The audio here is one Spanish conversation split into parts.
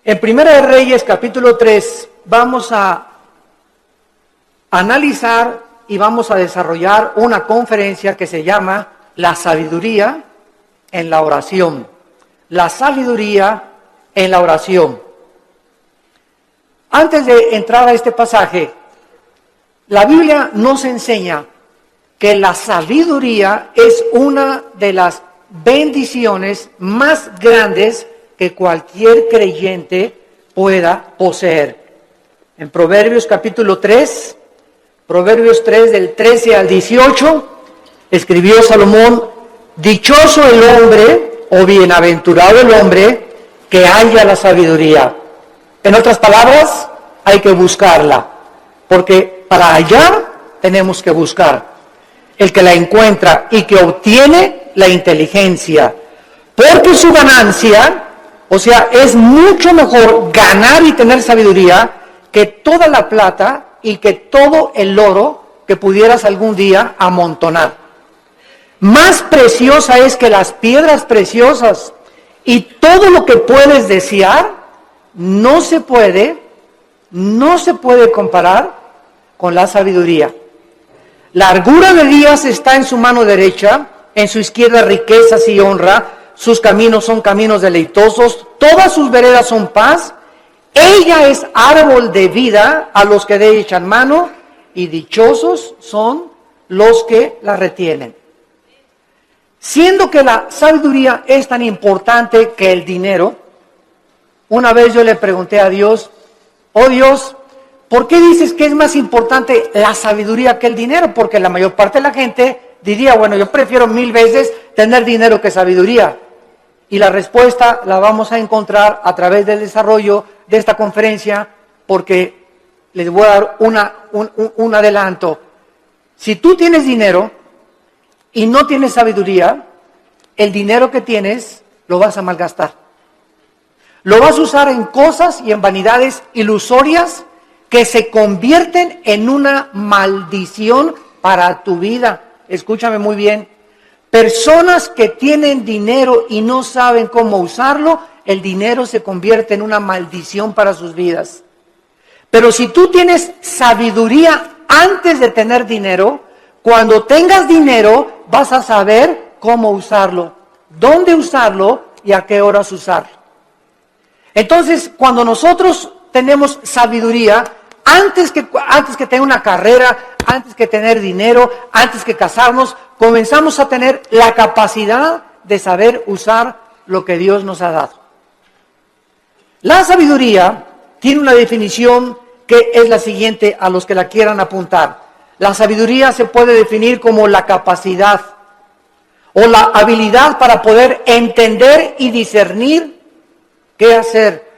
En Primera de Reyes, capítulo 3, vamos a analizar y vamos a desarrollar una conferencia que se llama La sabiduría en la oración. La sabiduría en la oración. Antes de entrar a este pasaje, la Biblia nos enseña que la sabiduría es una de las bendiciones más grandes que cualquier creyente pueda poseer. En Proverbios capítulo 3, Proverbios 3 del 13 al 18, escribió Salomón: dichoso el hombre o bienaventurado el hombre que halla la sabiduría. En otras palabras, hay que buscarla, porque para hallar tenemos que buscar. El que la encuentra y que obtiene la inteligencia, porque su ganancia, o sea, es mucho mejor ganar y tener sabiduría que toda la plata y que todo el oro que pudieras algún día amontonar. Más preciosa es que las piedras preciosas, y todo lo que puedes desear no se puede comparar con la sabiduría. Largura de días está en su mano derecha, en su izquierda riquezas y honra, sus caminos son caminos deleitosos, todas sus veredas son paz. Ella es árbol de vida a los que de ella echan mano, y dichosos son los que la retienen. Siendo que la sabiduría es tan importante que el dinero, una vez yo le pregunté a Dios: oh Dios, ¿por qué dices que es más importante la sabiduría que el dinero? Porque la mayor parte de la gente diría: bueno, yo prefiero 1000 veces tener dinero que sabiduría. Y la respuesta la vamos a encontrar a través del desarrollo de esta conferencia, porque les voy a dar un adelanto. Si tú tienes dinero y no tienes sabiduría, el dinero que tienes lo vas a malgastar. Lo vas a usar en cosas y en vanidades ilusorias que se convierten en una maldición para tu vida. Escúchame muy bien. Personas que tienen dinero y no saben cómo usarlo, el dinero se convierte en una maldición para sus vidas. Pero si tú tienes sabiduría antes de tener dinero, cuando tengas dinero vas a saber cómo usarlo, dónde usarlo y a qué horas usarlo. Entonces, cuando nosotros tenemos sabiduría, antes que tener una carrera, antes que tener dinero, antes que casarnos, comenzamos a tener la capacidad de saber usar lo que Dios nos ha dado. La sabiduría tiene una definición que es la siguiente, a los que la quieran apuntar. La sabiduría se puede definir como la capacidad o la habilidad para poder entender y discernir qué hacer,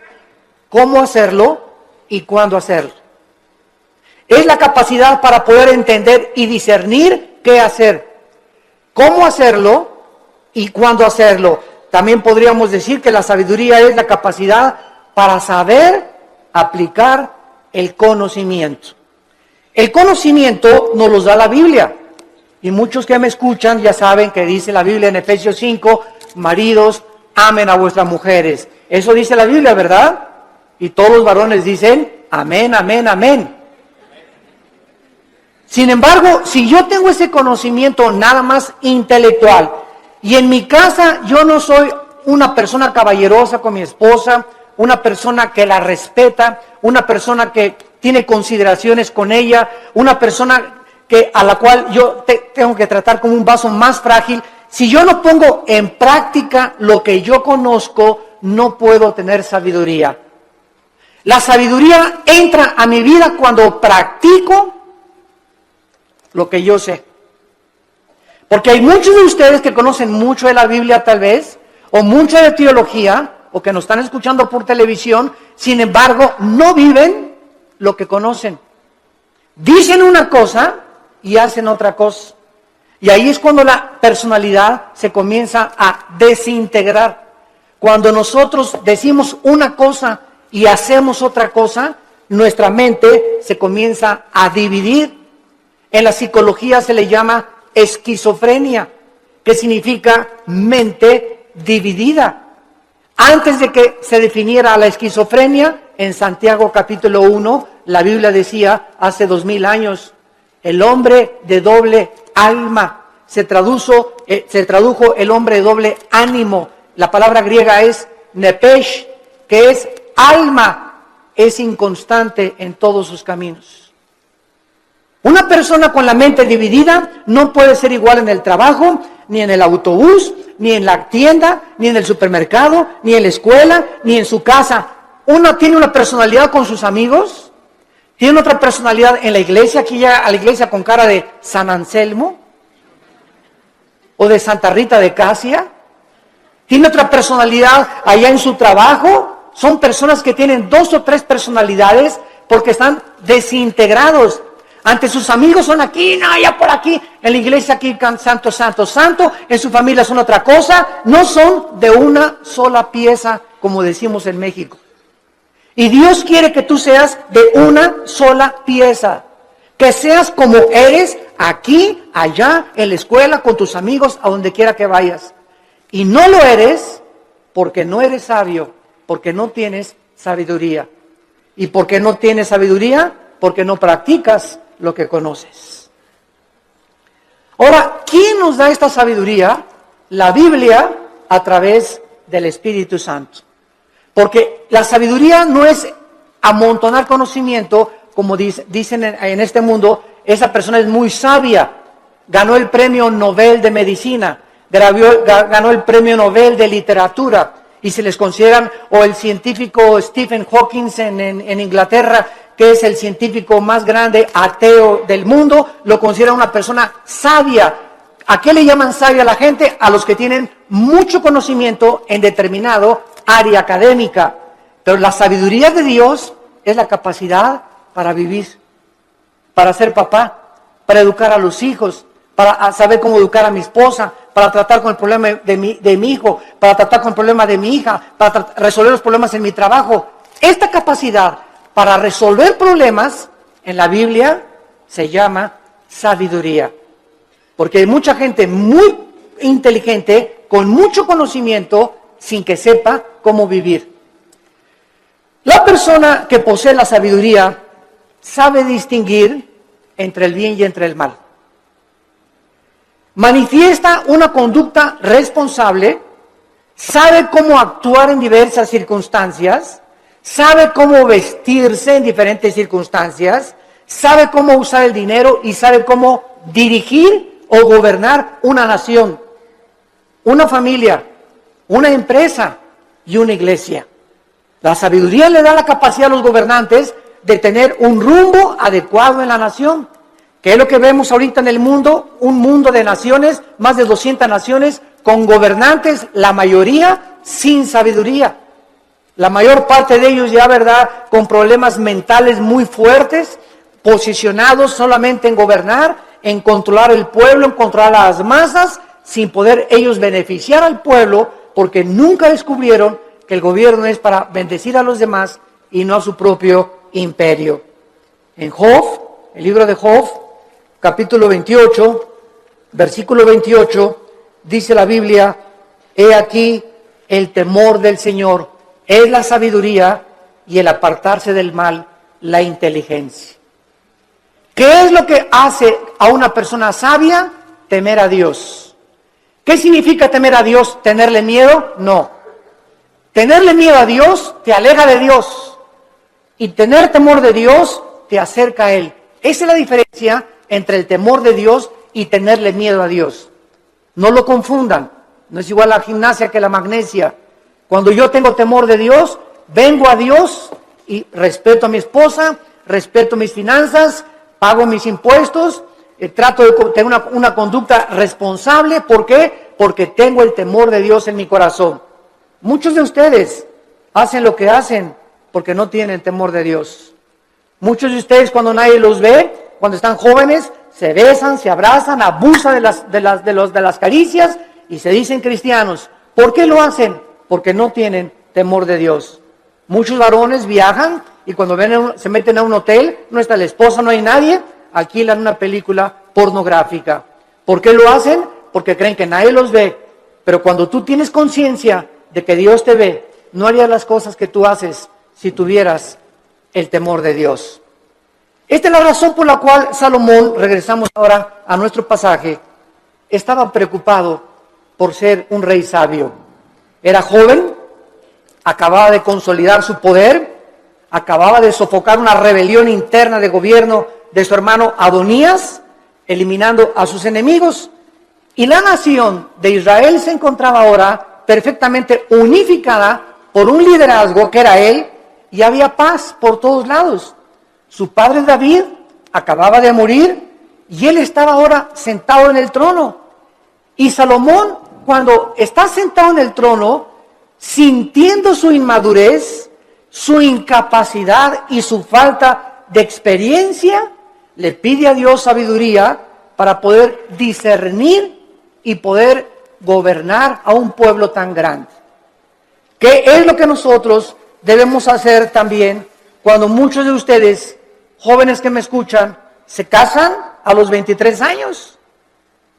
cómo hacerlo y cuándo hacerlo. Es la capacidad para poder entender y discernir qué hacer, cómo hacerlo y cuándo hacerlo. También podríamos decir que la sabiduría es la capacidad para saber aplicar el conocimiento. El conocimiento nos lo da la Biblia. Y muchos que me escuchan ya saben que dice la Biblia en Efesios 5, maridos, amen a vuestras mujeres. Eso dice la Biblia, ¿verdad? Y todos los varones dicen, amén, amén, amén. Sin embargo, si yo tengo ese conocimiento nada más intelectual, y en mi casa yo no soy una persona caballerosa con mi esposa, una persona que la respeta, una persona que tiene consideraciones con ella, una persona a la cual yo tengo que tratar como un vaso más frágil, si yo no pongo en práctica lo que yo conozco, no puedo tener sabiduría. La sabiduría entra a mi vida cuando practico lo que yo sé. Porque hay muchos de ustedes que conocen mucho de la Biblia tal vez, o mucho de teología, o que nos están escuchando por televisión, sin embargo, no viven lo que conocen. Dicen una cosa y hacen otra cosa. Y ahí es cuando la personalidad se comienza a desintegrar. Cuando nosotros decimos una cosa y hacemos otra cosa, nuestra mente se comienza a dividir. En la psicología se le llama esquizofrenia, que significa mente dividida. Antes de que se definiera la esquizofrenia, en Santiago capítulo 1, la Biblia decía, hace 2000 años, el hombre de doble alma. Se tradujo el hombre de doble ánimo. La palabra griega es nepesh, que es alma, es inconstante en todos sus caminos. Una persona con la mente dividida no puede ser igual en el trabajo, ni en el autobús, ni en la tienda, ni en el supermercado, ni en la escuela, ni en su casa. Uno tiene una personalidad con sus amigos, tiene otra personalidad en la iglesia, aquí llega a la iglesia con cara de San Anselmo, o de Santa Rita de Casia, tiene otra personalidad allá en su trabajo. Son personas que tienen 2 o 3 personalidades porque están desintegrados. Ante sus amigos son aquí, no, allá por aquí. En la iglesia aquí santo, santo, santo. En su familia son otra cosa. No son de una sola pieza, como decimos en México. Y Dios quiere que tú seas de una sola pieza. Que seas como eres aquí, allá, en la escuela, con tus amigos, a donde quiera que vayas. Y no lo eres porque no eres sabio, porque no tienes sabiduría. ¿Y por qué no tienes sabiduría? Porque no practicas lo que conoces. Ahora, ¿quién nos da esta sabiduría? La Biblia a través del Espíritu Santo. Porque la sabiduría no es amontonar conocimiento, como dicen en este mundo, esa persona es muy sabia, ganó el premio Nobel de Medicina, ganó el premio Nobel de Literatura, y se les consideran, o el científico Stephen Hawking en Inglaterra, que es el científico más grande ateo del mundo, lo considera una persona sabia. ¿A qué le llaman sabia a la gente? A los que tienen mucho conocimiento en determinado área académica. Pero la sabiduría de Dios es la capacidad para vivir, para ser papá, para educar a los hijos, para saber cómo educar a mi esposa, para tratar con el problema de mi hijo, para tratar con el problema de mi hija, para resolver los problemas en mi trabajo. Esta capacidad para resolver problemas en la Biblia se llama sabiduría. Porque hay mucha gente muy inteligente, con mucho conocimiento, sin que sepa cómo vivir. La persona que posee la sabiduría sabe distinguir entre el bien y entre el mal. Manifiesta una conducta responsable, sabe cómo actuar en diversas circunstancias, sabe cómo vestirse en diferentes circunstancias, sabe cómo usar el dinero y sabe cómo dirigir o gobernar una nación, una familia, una empresa y una iglesia. La sabiduría le da la capacidad a los gobernantes de tener un rumbo adecuado en la nación. ¿Qué es lo que vemos ahorita en el mundo? Un mundo de naciones, más de 200 naciones, con gobernantes, la mayoría sin sabiduría. La mayor parte de ellos ya, ¿verdad?, con problemas mentales muy fuertes, posicionados solamente en gobernar, en controlar el pueblo, en controlar a las masas, sin poder ellos beneficiar al pueblo, porque nunca descubrieron que el gobierno es para bendecir a los demás y no a su propio imperio. En Job, el libro de Job, capítulo 28, versículo 28, dice la Biblia: he aquí el temor del Señor es la sabiduría y el apartarse del mal la inteligencia. ¿Qué es lo que hace a una persona sabia? Temer a Dios. ¿Qué significa temer a Dios? ¿Tenerle miedo? No. Tenerle miedo a Dios te aleja de Dios. Y tener temor de Dios te acerca a Él. Esa es la diferencia entre el temor de Dios y tenerle miedo a Dios. No lo confundan. No es igual la gimnasia que la magnesia. Cuando yo tengo temor de Dios, vengo a Dios y respeto a mi esposa, respeto mis finanzas, pago mis impuestos, trato de tener una conducta responsable. ¿Por qué? Porque tengo el temor de Dios en mi corazón. Muchos de ustedes hacen lo que hacen porque no tienen temor de Dios. Muchos de ustedes, cuando nadie los ve, cuando están jóvenes, se besan, se abrazan, abusan de las caricias y se dicen cristianos. ¿Por qué lo hacen? Porque no tienen temor de Dios. Muchos varones viajan y cuando se meten a un hotel, no está la esposa, no hay nadie, alquilan una película pornográfica. ¿Por qué lo hacen? Porque creen que nadie los ve. Pero cuando tú tienes conciencia de que Dios te ve, no harías las cosas que tú haces si tuvieras el temor de Dios. Esta es la razón por la cual Salomón, regresamos ahora a nuestro pasaje, estaba preocupado por ser un rey sabio. Era joven, acababa de consolidar su poder, acababa de sofocar una rebelión interna de gobierno de su hermano Adonías, eliminando a sus enemigos. Y la nación de Israel se encontraba ahora perfectamente unificada por un liderazgo que era él, y había paz por todos lados. Su padre David acababa de morir y él estaba ahora sentado en el trono. Y Salomón, cuando está sentado en el trono, sintiendo su inmadurez, su incapacidad y su falta de experiencia, le pide a Dios sabiduría para poder discernir y poder gobernar a un pueblo tan grande. ¿Qué es lo que nosotros debemos hacer también cuando muchos de ustedes, jóvenes que me escuchan, se casan a los 23 años?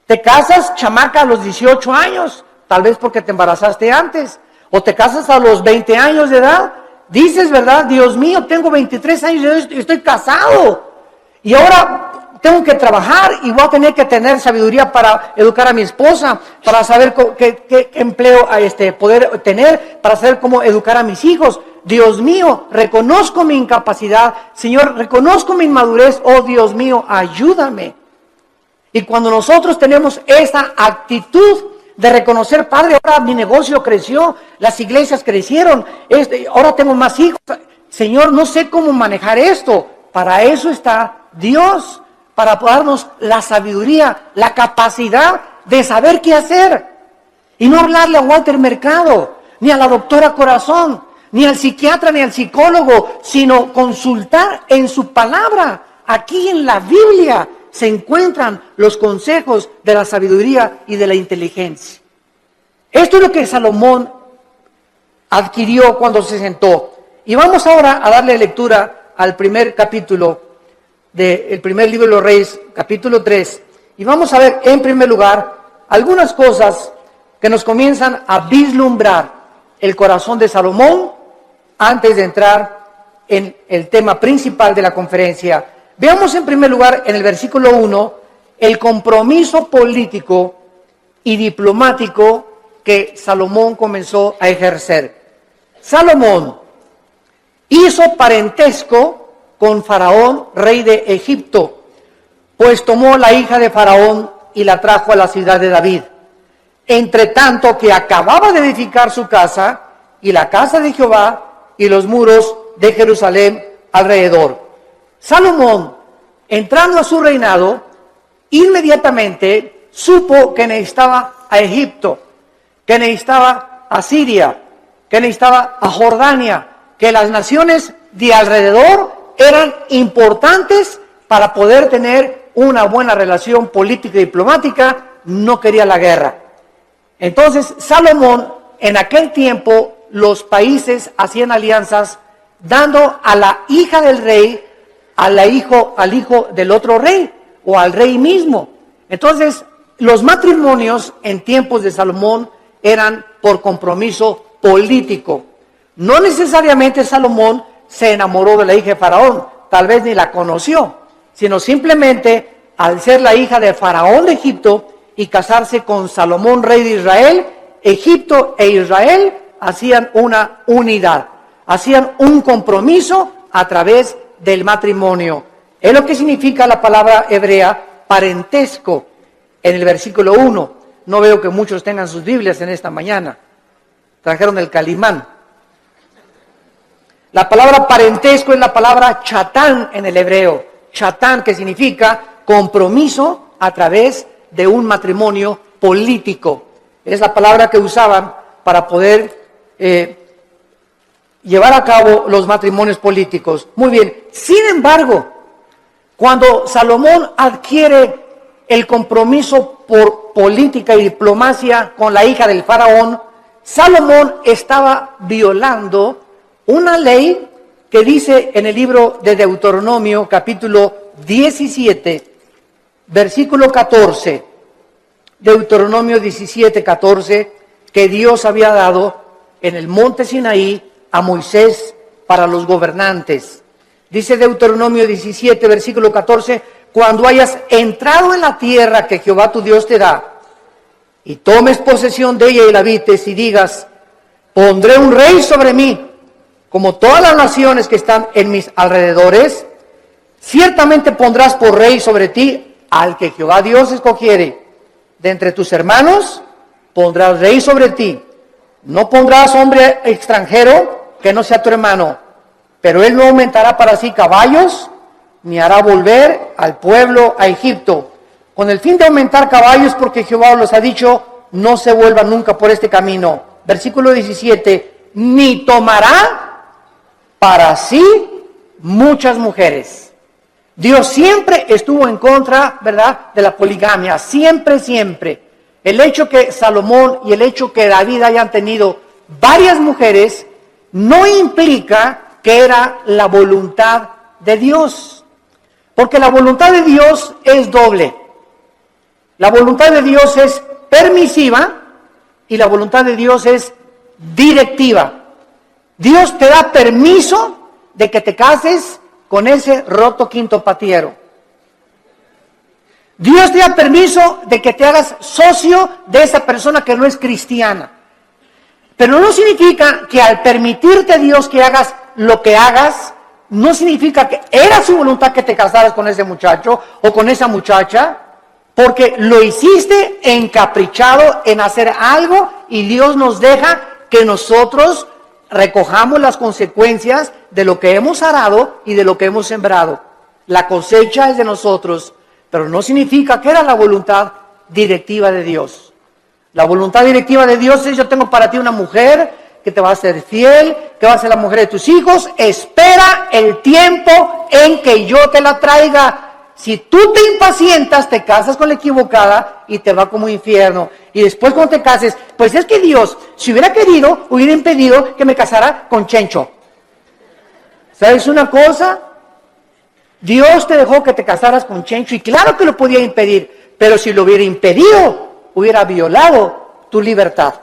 Te casas, chamaca, a los 18 años, tal vez porque te embarazaste antes, o te casas a los 20 años de edad. Dices, ¿verdad? Dios mío, tengo 23 años y estoy casado. Y ahora tengo que trabajar y voy a tener que tener sabiduría para educar a mi esposa, para saber qué empleo poder tener, para saber cómo educar a mis hijos. Dios mío, reconozco mi incapacidad. Señor, reconozco mi inmadurez. Oh, Dios mío, ayúdame. Y cuando nosotros tenemos esa actitud de reconocer, Padre, ahora mi negocio creció, las iglesias crecieron, ahora tengo más hijos. Señor, no sé cómo manejar esto. Para eso está Dios, para darnos la sabiduría, la capacidad de saber qué hacer. Y no hablarle a Walter Mercado, ni a la doctora Corazón, ni al psiquiatra, ni al psicólogo, sino consultar en su palabra. Aquí en la Biblia se encuentran los consejos de la sabiduría y de la inteligencia. Esto es lo que Salomón adquirió cuando se sentó. Y vamos ahora a darle lectura al primer capítulo del primer libro de los Reyes, capítulo 3. Y vamos a ver, en primer lugar, algunas cosas que nos comienzan a vislumbrar el corazón de Salomón antes de entrar en el tema principal de la conferencia. Veamos en primer lugar en el versículo 1 el compromiso político y diplomático que Salomón comenzó a ejercer. Salomón hizo parentesco con Faraón, rey de Egipto, pues tomó la hija de Faraón y la trajo a la ciudad de David. Entre tanto que acababa de edificar su casa y la casa de Jehová y los muros de Jerusalén alrededor. Salomón, entrando a su reinado, inmediatamente supo que necesitaba a Egipto, que necesitaba a Siria, que necesitaba a Jordania, que las naciones de alrededor eran importantes para poder tener una buena relación política y diplomática. No quería la guerra. Entonces Salomón, en aquel tiempo, los países hacían alianzas dando a la hija del rey al hijo del otro rey o al rey mismo. Entonces, los matrimonios en tiempos de Salomón eran por compromiso político. No necesariamente Salomón se enamoró de la hija de Faraón, tal vez ni la conoció, sino simplemente al ser la hija de Faraón de Egipto y casarse con Salomón, rey de Israel, Egipto e Israel hacían una unidad, hacían un compromiso a través del matrimonio. Es lo que significa la palabra hebrea parentesco en el versículo 1. No veo que muchos tengan sus Biblias en esta mañana. Trajeron el Calimán. La palabra parentesco es la palabra chatán en el hebreo. Chatán, que significa compromiso a través de un matrimonio político. Es la palabra que usaban para poder llevar a cabo los matrimonios políticos. Muy bien. Sin embargo, cuando Salomón adquiere el compromiso por política y diplomacia con la hija del faraón, Salomón estaba violando una ley que dice en el libro de Deuteronomio, capítulo 17, versículo 14, Deuteronomio 17, 14, que Dios había dado en el monte Sinaí a Moisés para los gobernantes. Dice Deuteronomio 17, versículo 14, cuando hayas entrado en la tierra que Jehová tu Dios te da, y tomes posesión de ella y la habites, y digas, pondré un rey sobre mí, como todas las naciones que están en mis alrededores, ciertamente pondrás por rey sobre ti al que Jehová Dios escogiere. De entre tus hermanos pondrás rey sobre ti. No pondrás hombre extranjero que no sea tu hermano, pero él no aumentará para sí caballos, ni hará volver al pueblo a Egipto, con el fin de aumentar caballos, porque Jehová los ha dicho, no se vuelvan nunca por este camino. Versículo 17, ni tomará para sí muchas mujeres. Dios siempre estuvo en contra, ¿verdad?, de la poligamia, siempre, siempre. El hecho que Salomón y el hecho que David hayan tenido varias mujeres no implica que era la voluntad de Dios, porque la voluntad de Dios es doble. La voluntad de Dios es permisiva y la voluntad de Dios es directiva. Dios te da permiso de que te cases con ese roto quinto patiero. Dios te da permiso de que te hagas socio de esa persona que no es cristiana. Pero no significa que al permitirte Dios que hagas lo que hagas, no significa que era su voluntad que te casaras con ese muchacho o con esa muchacha, porque lo hiciste encaprichado en hacer algo y Dios nos deja que nosotros recojamos las consecuencias de lo que hemos arado y de lo que hemos sembrado. La cosecha es de nosotros, pero no significa que era la voluntad directiva de Dios. La voluntad directiva de Dios es: yo tengo para ti una mujer que te va a ser fiel, que va a ser la mujer de tus hijos, espera el tiempo en que yo te la traiga. Si tú te impacientas, te casas con la equivocada y te va como infierno. Y después cuando te cases, pues es que Dios, si hubiera querido, hubiera impedido que me casara con Chencho. ¿Sabes una cosa? Dios te dejó que te casaras con Chencho y claro que lo podía impedir, pero si lo hubiera impedido, hubiera violado tu libertad,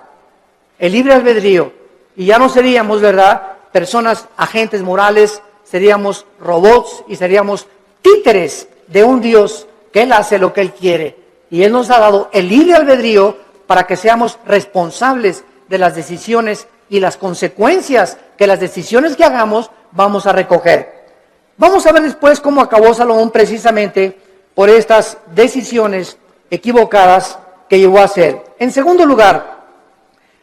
el libre albedrío. Y ya no seríamos, ¿verdad?, personas, agentes morales, seríamos robots y seríamos títeres de un Dios que Él hace lo que Él quiere. Y Él nos ha dado el libre albedrío para que seamos responsables de las decisiones y las consecuencias que las decisiones que hagamos vamos a recoger. Vamos a ver después cómo acabó Salomón precisamente por estas decisiones equivocadas que llegó a hacer. En segundo lugar,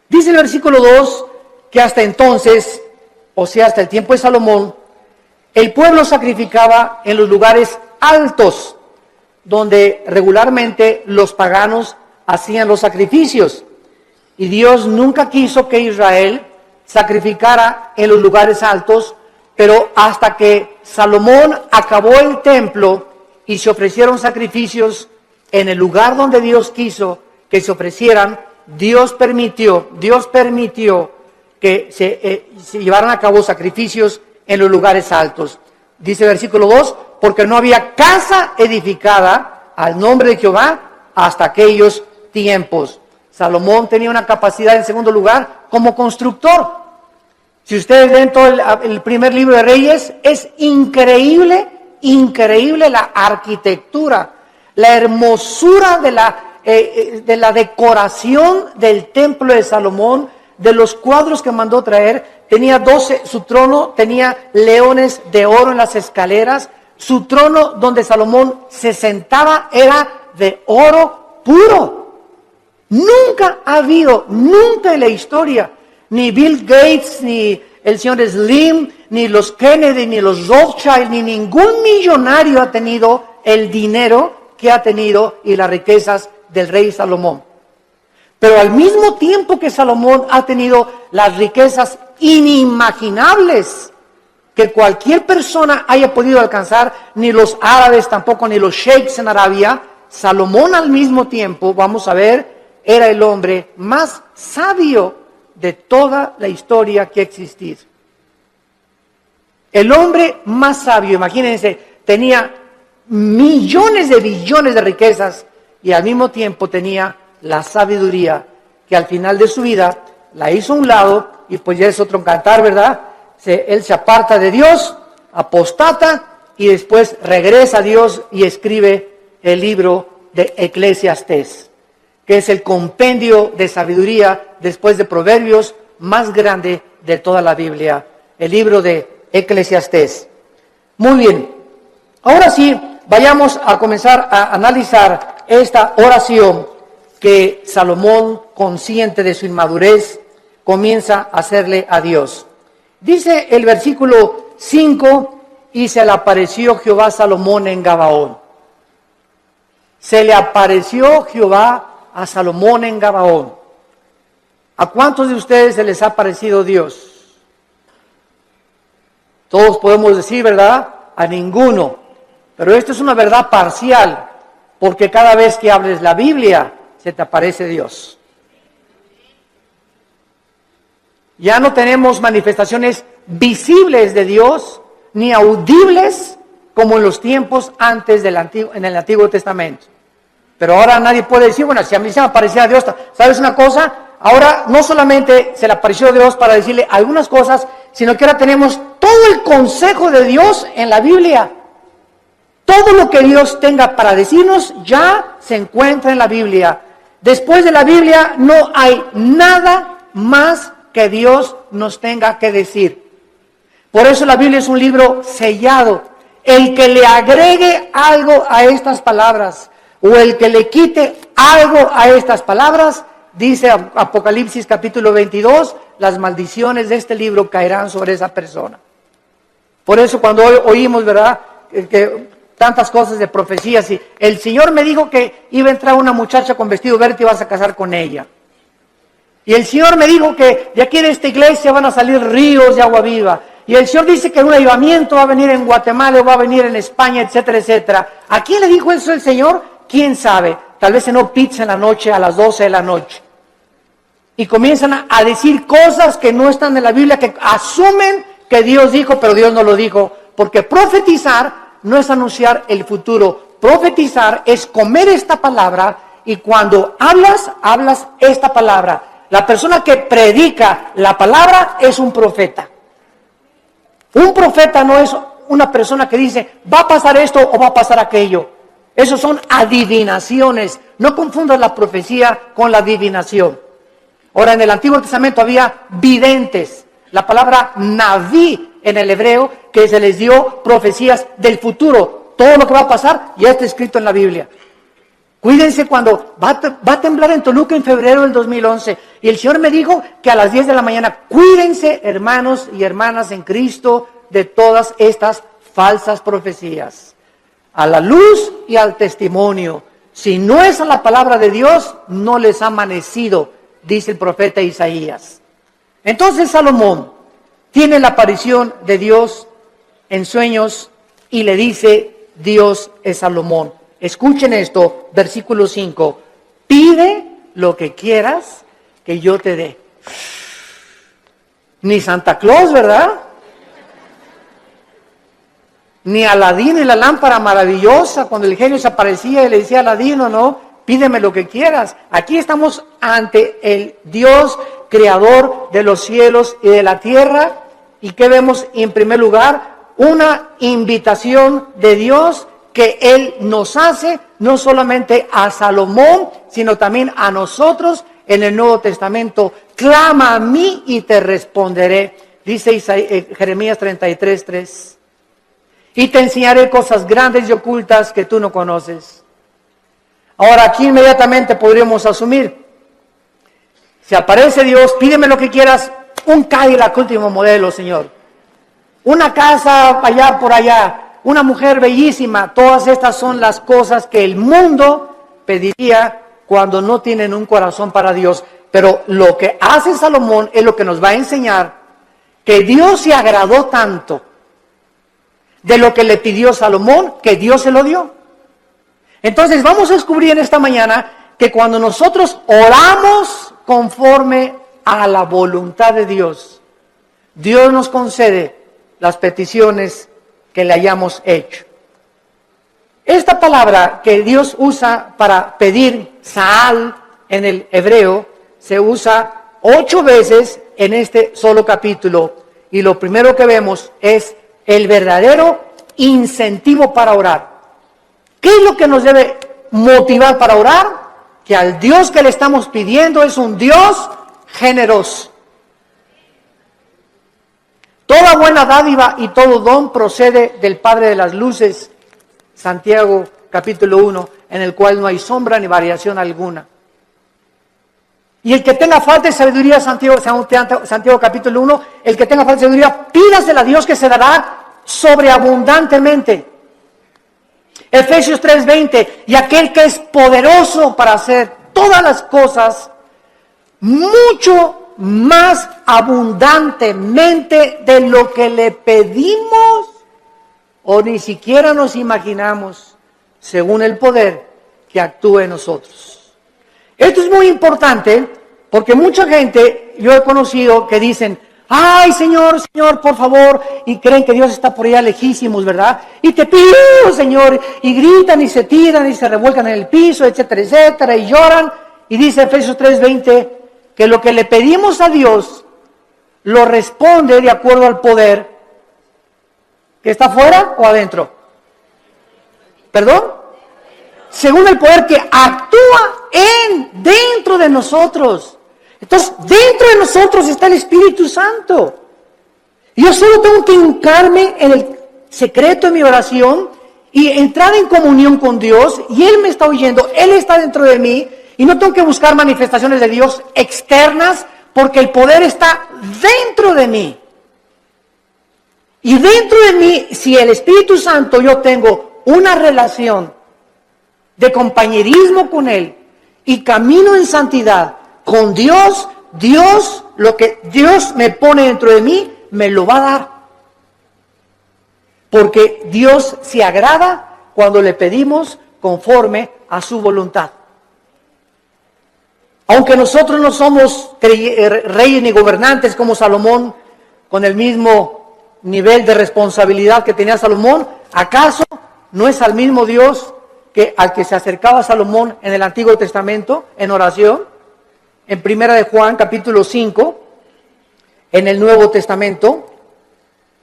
dice el versículo 2 que hasta entonces, o sea, hasta el tiempo de Salomón, el pueblo sacrificaba en los lugares altos, donde regularmente los paganos hacían los sacrificios. Y Dios nunca quiso que Israel sacrificara en los lugares altos, pero hasta que Salomón acabó el templo y se ofrecieron sacrificios en el lugar donde Dios quiso que se ofrecieran, Dios permitió que se llevaran a cabo sacrificios en los lugares altos. Dice el versículo 2, porque no había casa edificada al nombre de Jehová hasta aquellos tiempos. Salomón tenía una capacidad, en segundo lugar, como constructor. Si ustedes ven todo el primer libro de Reyes, es increíble la arquitectura, la hermosura de la decoración del templo de Salomón, de los cuadros que mandó traer. Tenía 12, su trono tenía leones de oro en las escaleras. Su trono donde Salomón se sentaba era de oro puro. Nunca ha habido, nunca en la historia, ni Bill Gates, ni el señor Slim, ni los Kennedy, ni los Rothschild, ni ningún millonario ha tenido el dinero que ha tenido y las riquezas del rey Salomón. Pero al mismo tiempo que Salomón ha tenido las riquezas inimaginables que cualquier persona haya podido alcanzar, ni los árabes tampoco, ni los sheiks en Arabia, Salomón al mismo tiempo, vamos a ver, era el hombre más sabio de toda la historia que ha existido. El hombre más sabio, imagínense, tenía millones de billones de riquezas y al mismo tiempo tenía la sabiduría que al final de su vida la hizo a un lado y pues ya es otro cantar, ¿verdad? Él se aparta de Dios, apostata y después regresa a Dios y escribe el libro de Eclesiastés, que es el compendio de sabiduría después de Proverbios más grande de toda la Biblia, el libro de Eclesiastés. Muy bien, ahora sí, vayamos a comenzar a analizar esta oración que Salomón, consciente de su inmadurez, comienza a hacerle a Dios. Dice el versículo 5, y se le apareció Jehová a Salomón en Gabaón. Se le apareció Jehová a Salomón en Gabaón. ¿A cuántos de ustedes se les ha aparecido Dios? Todos podemos decir, ¿verdad? A ninguno. Pero esto es una verdad parcial, porque cada vez que hables la Biblia, se te aparece Dios. Ya no tenemos manifestaciones visibles de Dios, ni audibles, como en los tiempos antes en el Antiguo Testamento. Pero ahora nadie puede decir, bueno, si a mí se me aparecía Dios, ¿sabes una cosa? Ahora no solamente se le apareció Dios para decirle algunas cosas, sino que ahora tenemos todo el consejo de Dios en la Biblia. Todo lo que Dios tenga para decirnos ya se encuentra en la Biblia. Después de la Biblia no hay nada más que Dios nos tenga que decir. Por eso la Biblia es un libro sellado. El que le agregue algo a estas palabras o el que le quite algo a estas palabras, dice Apocalipsis capítulo 22, las maldiciones de este libro caerán sobre esa persona. Por eso cuando oímos, ¿verdad?, que tantas cosas de profecías, y el Señor me dijo que iba a entrar una muchacha con vestido verde y vas a casar con ella. Y el Señor me dijo que de aquí de esta iglesia van a salir ríos de agua viva. Y el Señor dice que un avivamiento va a venir en Guatemala, o va a venir en España, etcétera, etcétera. ¿A quién le dijo eso el Señor? ¿Quién sabe? Tal vez cenó pizza en la noche a las 12 de la noche. Y comienzan a decir cosas que no están en la Biblia, que asumen que Dios dijo, pero Dios no lo dijo. Porque profetizar no es anunciar el futuro. Profetizar es comer esta palabra, y cuando hablas esta palabra. La persona que predica la palabra es un profeta. Un profeta no es una persona que dice, va a pasar esto o va a pasar aquello. Esos son adivinaciones. No confundas la profecía con la adivinación. Ahora, en el Antiguo Testamento había videntes. La palabra naví en el hebreo, que se les dio profecías del futuro. Todo lo que va a pasar ya está escrito en la Biblia. Cuídense cuando va a temblar en Toluca en febrero del 2011. Y el Señor me dijo que a las 10 de la mañana, cuídense, hermanos y hermanas en Cristo, de todas estas falsas profecías. A la luz y al testimonio. Si no es a la palabra de Dios, no les ha amanecido, dice el profeta Isaías. Entonces Salomón tiene la aparición de Dios en sueños y le dice, Dios es Salomón. Escuchen esto, versículo 5. Pide lo que quieras que yo te dé. Ni Santa Claus, ¿verdad? Ni Aladín y la lámpara maravillosa, cuando el genio se aparecía y le decía a Aladín, no, pídeme lo que quieras. Aquí estamos ante el Dios creador de los cielos y de la tierra. ¿Y qué vemos en primer lugar? Una invitación de Dios que Él nos hace, no solamente a Salomón, sino también a nosotros en el Nuevo Testamento. Clama a mí y te responderé, dice Jeremías 33:3. Y te enseñaré cosas grandes y ocultas que tú no conoces. Ahora aquí inmediatamente podríamos asumir, si aparece Dios, pídeme lo que quieras, un Cadillac último modelo, Señor. Una casa allá por allá. Una mujer bellísima. Todas estas son las cosas que el mundo pediría cuando no tienen un corazón para Dios. Pero lo que hace Salomón es lo que nos va a enseñar que Dios se agradó tanto de lo que le pidió Salomón, que Dios se lo dio. Entonces vamos a descubrir en esta mañana que cuando nosotros oramos conforme a la voluntad de Dios, Dios nos concede las peticiones que le hayamos hecho. Esta palabra que Dios usa para pedir, Saal, en el hebreo, se usa 8 veces en este solo capítulo. Y lo primero que vemos es el verdadero incentivo para orar. ¿Qué es lo que nos debe motivar para orar? Que al Dios que le estamos pidiendo es un Dios generoso. Toda buena dádiva y todo don procede del Padre de las luces, Santiago capítulo 1, en el cual no hay sombra ni variación alguna. Y el que tenga falta de sabiduría, Santiago capítulo 1, el que tenga falta de sabiduría, pídasela a Dios que se dará sobreabundantemente. Efesios 3:20, y aquel que es poderoso para hacer todas las cosas mucho más abundantemente de lo que le pedimos o ni siquiera nos imaginamos, según el poder que actúa en nosotros. Esto es muy importante porque mucha gente, yo he conocido que dicen, ay Señor, Señor, por favor, y creen que Dios está por allá lejísimos, ¿verdad? Y te pido, Señor, y gritan y se tiran y se revuelcan en el piso, etcétera, etcétera, y lloran. Y dice Efesios 3:20 que lo que le pedimos a Dios lo responde de acuerdo al poder que está afuera o adentro. ¿Perdón? Según el poder que actúa dentro de nosotros. Entonces, dentro de nosotros está el Espíritu Santo. Y yo solo tengo que hincarme en el secreto de mi oración y entrar en comunión con Dios, y Él me está oyendo, Él está dentro de mí, y no tengo que buscar manifestaciones de Dios externas, porque el poder está dentro de mí. Y dentro de mí, si el Espíritu Santo, yo tengo una relación de compañerismo con Él y camino en santidad con Dios, lo que Dios me pone dentro de mí, me lo va a dar. Porque Dios se agrada cuando le pedimos conforme a su voluntad. Aunque nosotros no somos reyes ni gobernantes como Salomón, con el mismo nivel de responsabilidad que tenía Salomón, ¿acaso no es al mismo Dios que al que se acercaba Salomón en el Antiguo Testamento en oración? En Primera de Juan capítulo 5, en el Nuevo Testamento,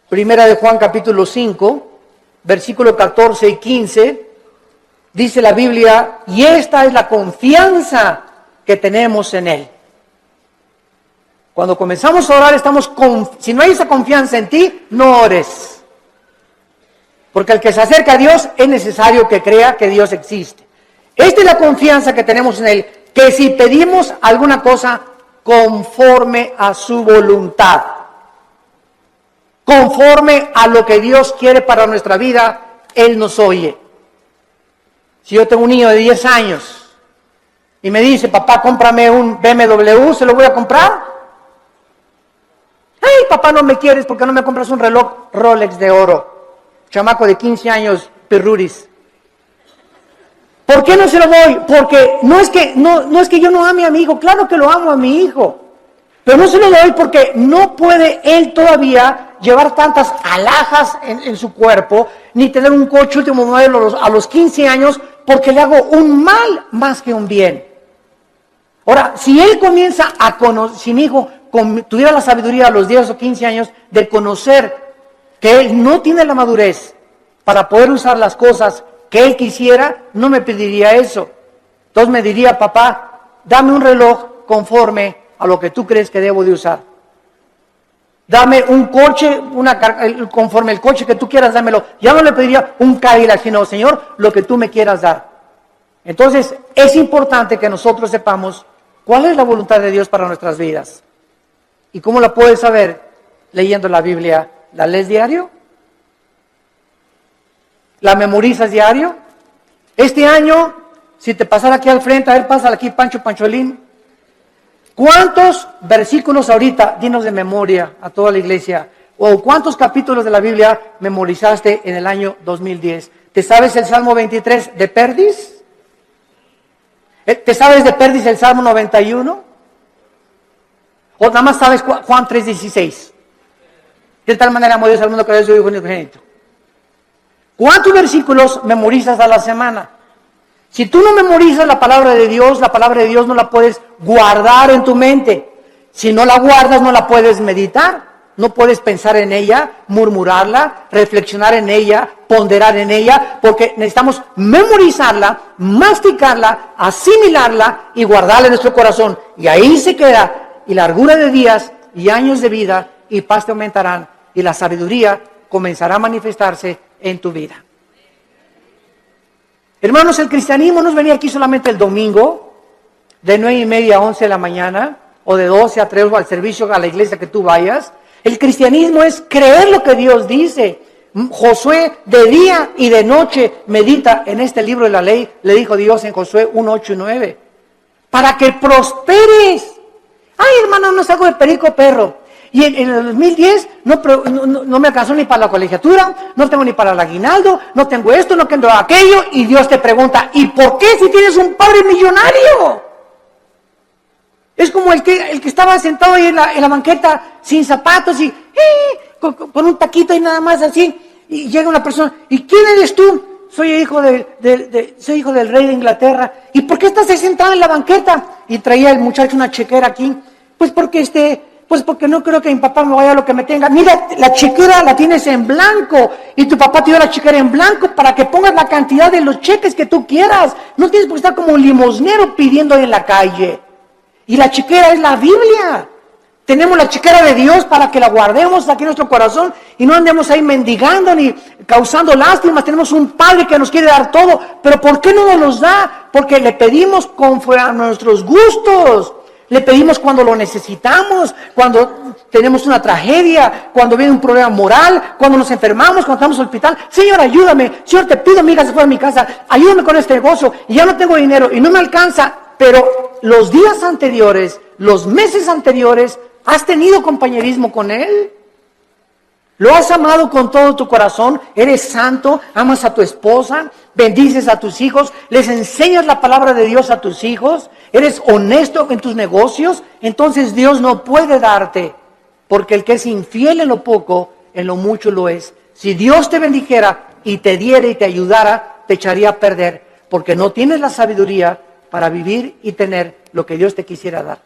Primera de Juan capítulo 5, versículo 14 y 15, dice la Biblia, y esta es la confianza que tenemos en Él. Cuando comenzamos a orar, si no hay esa confianza en ti, no ores. Porque el que se acerca a Dios es necesario que crea que Dios existe. Esta es la confianza que tenemos en Él, que si pedimos alguna cosa conforme a su voluntad, conforme a lo que Dios quiere para nuestra vida, Él nos oye. Si yo tengo un niño de 10 años y me dice, papá, cómprame un BMW, ¿se lo voy a comprar? Ay, papá, no me quieres, ¿por qué no me compras un reloj Rolex de oro? Chamaco de 15 años, pirruris. ¿Por qué no se lo doy? Porque no es que yo no ame a mi hijo, claro que lo amo a mi hijo, pero no se lo doy porque no puede él todavía llevar tantas alhajas en su cuerpo, ni tener un coche último modelo a los 15 años, porque le hago un mal más que un bien. Ahora, si él comienza a conocer, si mi hijo tuviera la sabiduría a los 10 o 15 años de conocer que él no tiene la madurez para poder usar las cosas que él quisiera, no me pediría eso. Entonces me diría, papá, dame un reloj conforme a lo que tú crees que debo de usar. Dame un coche, conforme el coche que tú quieras, dámelo. Ya no le pediría un Cadillac, sino, Señor, lo que tú me quieras dar. Entonces, es importante que nosotros sepamos cuál es la voluntad de Dios para nuestras vidas. ¿Y cómo la puedes saber? Leyendo la Biblia. ¿La lees diario? ¿La memorizas diario? Este año, si te pasara aquí al frente, a ver, pásala aquí, Pancholín. ¿Cuántos versículos ahorita, dinos de memoria a toda la iglesia, o cuántos capítulos de la Biblia memorizaste en el año 2010? ¿Te sabes el Salmo 23 de Perdis? ¿Te sabes de Perdis el Salmo 91? ¿O nada más sabes Juan 3:16? De tal manera amó Dios al mundo que dio su Hijo unigénito. ¿Cuántos versículos memorizas a la semana? Si tú no memorizas la palabra de Dios no la puedes guardar en tu mente. Si no la guardas, no la puedes meditar. No puedes pensar en ella, murmurarla, reflexionar en ella, ponderar en ella, porque necesitamos memorizarla, masticarla, asimilarla y guardarla en nuestro corazón. Y ahí se queda, y largura de días y años de vida y paz te aumentarán, y la sabiduría comenzará a manifestarse en tu vida. Hermanos, el cristianismo no es venir aquí solamente el domingo, de 9:30 a 11 de la mañana, o de 12 a 3 o al servicio a la iglesia que tú vayas. El cristianismo es creer lo que Dios dice. Josué de día y de noche medita en este libro de la ley, le dijo Dios en Josué 1:8 y 9, para que prosperes. Ay, hermano, no salgo de perico perro. Y en el 2010 no me alcanzó ni para la colegiatura, no tengo ni para el aguinaldo, no tengo esto, no tengo aquello. Y Dios te pregunta, ¿y por qué si tienes un padre millonario? Es como el que estaba sentado ahí en la banqueta sin zapatos y con un taquito y nada más así. Y llega una persona, ¿y quién eres tú? Soy hijo soy hijo del rey de Inglaterra. ¿Y por qué estás ahí sentado en la banqueta? Y traía el muchacho una chequera aquí. Pues porque no creo que mi papá me vaya a lo que me tenga. Mira, la chequera la tienes en blanco y tu papá te dio la chequera en blanco para que pongas la cantidad de los cheques que tú quieras. No tienes por estar como un limosnero pidiendo en la calle. Y la chequera es la Biblia. Tenemos la chequera de Dios para que la guardemos aquí en nuestro corazón y no andemos ahí mendigando ni causando lástimas. Tenemos un Padre que nos quiere dar todo, pero ¿por qué no nos los da? Porque le pedimos conforme a nuestros gustos. Le pedimos cuando lo necesitamos, cuando tenemos una tragedia, cuando viene un problema moral, cuando nos enfermamos, cuando estamos en el hospital. Señor, ayúdame. Señor, te pido, amiga, se fue a mi casa. Ayúdame con este negocio. Y ya no tengo dinero y no me alcanza. Pero los días anteriores, los meses anteriores, ¿has tenido compañerismo con Él? ¿Lo has amado con todo tu corazón? ¿Eres santo? ¿Amas a tu esposa? ¿Bendices a tus hijos? ¿Les enseñas la palabra de Dios a tus hijos? ¿Eres honesto en tus negocios? Entonces Dios no puede darte, porque el que es infiel en lo poco, en lo mucho lo es. Si Dios te bendijera y te diera y te ayudara, te echaría a perder, porque no tienes la sabiduría para vivir y tener lo que Dios te quisiera dar.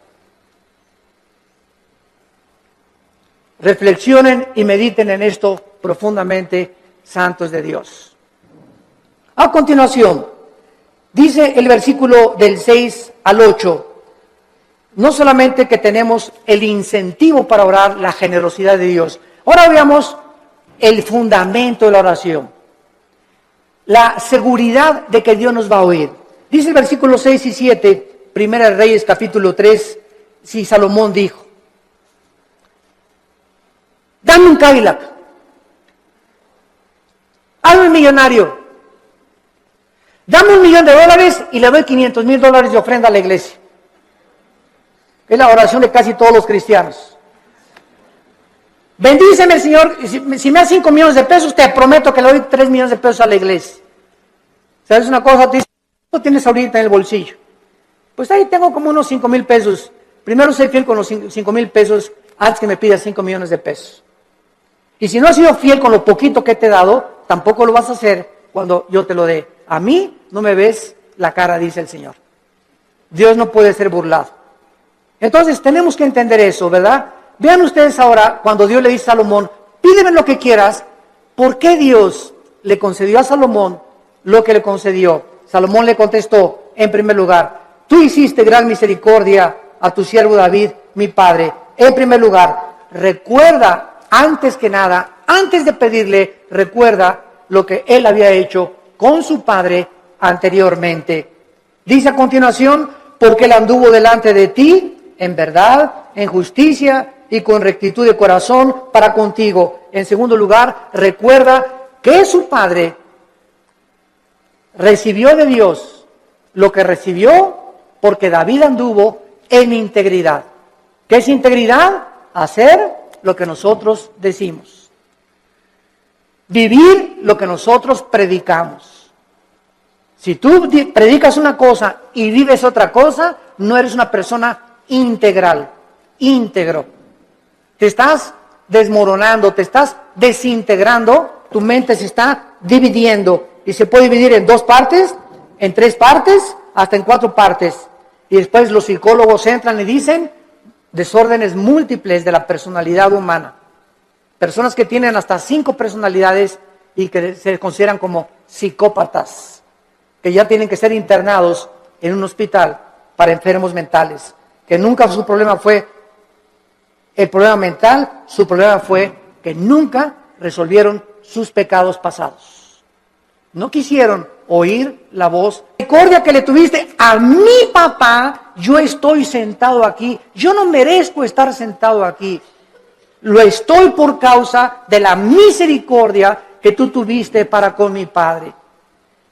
Reflexionen y mediten en esto profundamente, santos de Dios. A continuación, dice el versículo del 6 al 8, no solamente que tenemos el incentivo para orar, la generosidad de Dios. Ahora veamos el fundamento de la oración, la seguridad de que Dios nos va a oír. Dice el versículo 6 y 7, Primera de Reyes capítulo 3, si Salomón dijo, dame un Cadillac, hazme millonario, dame $1,000,000 y le doy $500,000 de ofrenda a la iglesia. Es la oración de casi todos los cristianos. Bendíceme, Señor, si me das 5 millones de pesos, te prometo que le doy 3 millones de pesos a la iglesia. ¿Sabes una cosa? Tú dices, ¿cuánto tienes ahorita en el bolsillo? Pues ahí tengo como unos 5,000 pesos. Primero soy fiel con los 5,000 pesos antes que me pidas 5 millones de pesos. Y si no has sido fiel con lo poquito que te he dado, tampoco lo vas a hacer cuando yo te lo dé. A mí no me ves la cara, dice el Señor. Dios no puede ser burlado. Entonces tenemos que entender eso, ¿verdad? Vean ustedes ahora cuando Dios le dice a Salomón, pídeme lo que quieras. ¿Por qué Dios le concedió a Salomón lo que le concedió? Salomón le contestó, en primer lugar, tú hiciste gran misericordia a tu siervo David, mi padre. En primer lugar, recuerda, antes que nada, antes de pedirle, recuerda lo que él había hecho con su padre anteriormente. Dice a continuación, porque él anduvo delante de ti en verdad, en justicia y con rectitud de corazón para contigo. En segundo lugar, recuerda que su padre recibió de Dios lo que recibió porque David anduvo en integridad. ¿Qué es integridad? Hacer lo que nosotros decimos. Vivir lo que nosotros predicamos. Si tú predicas una cosa y vives otra cosa, no eres una persona integral, íntegro. Te estás desmoronando, te estás desintegrando, tu mente se está dividiendo y se puede dividir en 2 partes, en 3 partes, hasta en 4 partes. Y después los psicólogos entran y dicen, desórdenes múltiples de la personalidad humana. Personas que tienen hasta 5 personalidades y que se consideran como psicópatas, que ya tienen que ser internados en un hospital para enfermos mentales, que nunca su problema fue el problema mental, su problema fue que nunca resolvieron sus pecados pasados. No quisieron oír la voz. La misericordia que le tuviste a mi papá, yo estoy sentado aquí, yo no merezco estar sentado aquí. Lo estoy por causa de la misericordia que tú tuviste para con mi padre.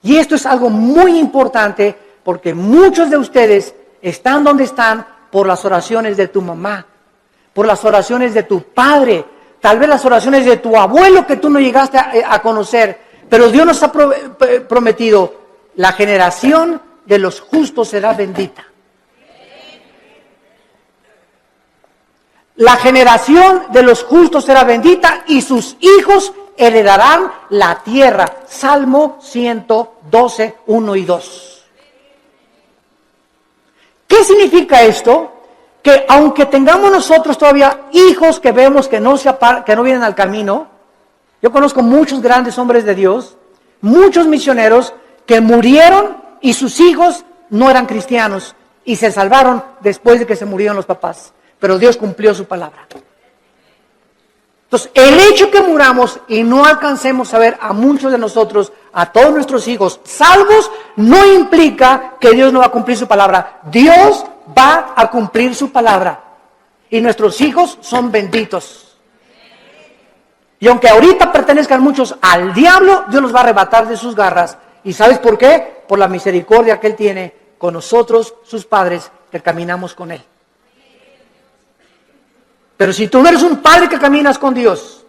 Y esto es algo muy importante porque muchos de ustedes están donde están por las oraciones de tu mamá, por las oraciones de tu padre, tal vez las oraciones de tu abuelo que tú no llegaste a conocer, pero Dios nos ha prometido, la generación de los justos será bendita. La generación de los justos será bendita y sus hijos heredarán la tierra. Salmo 112, 1 y 2. ¿Qué significa esto? Que aunque tengamos nosotros todavía hijos que vemos que no vienen al camino, yo conozco muchos grandes hombres de Dios, muchos misioneros que murieron y sus hijos no eran cristianos y se salvaron después de que se murieron los papás. Pero Dios cumplió su palabra. Entonces, el hecho que muramos y no alcancemos a ver a muchos de nosotros, a todos nuestros hijos salvos, no implica que Dios no va a cumplir su palabra. Dios va a cumplir su palabra. Y nuestros hijos son benditos. Y aunque ahorita pertenezcan muchos al diablo, Dios los va a arrebatar de sus garras. ¿Y sabes por qué? Por la misericordia que Él tiene con nosotros, sus padres, que caminamos con Él. Pero si tú no eres un padre que caminas con Dios,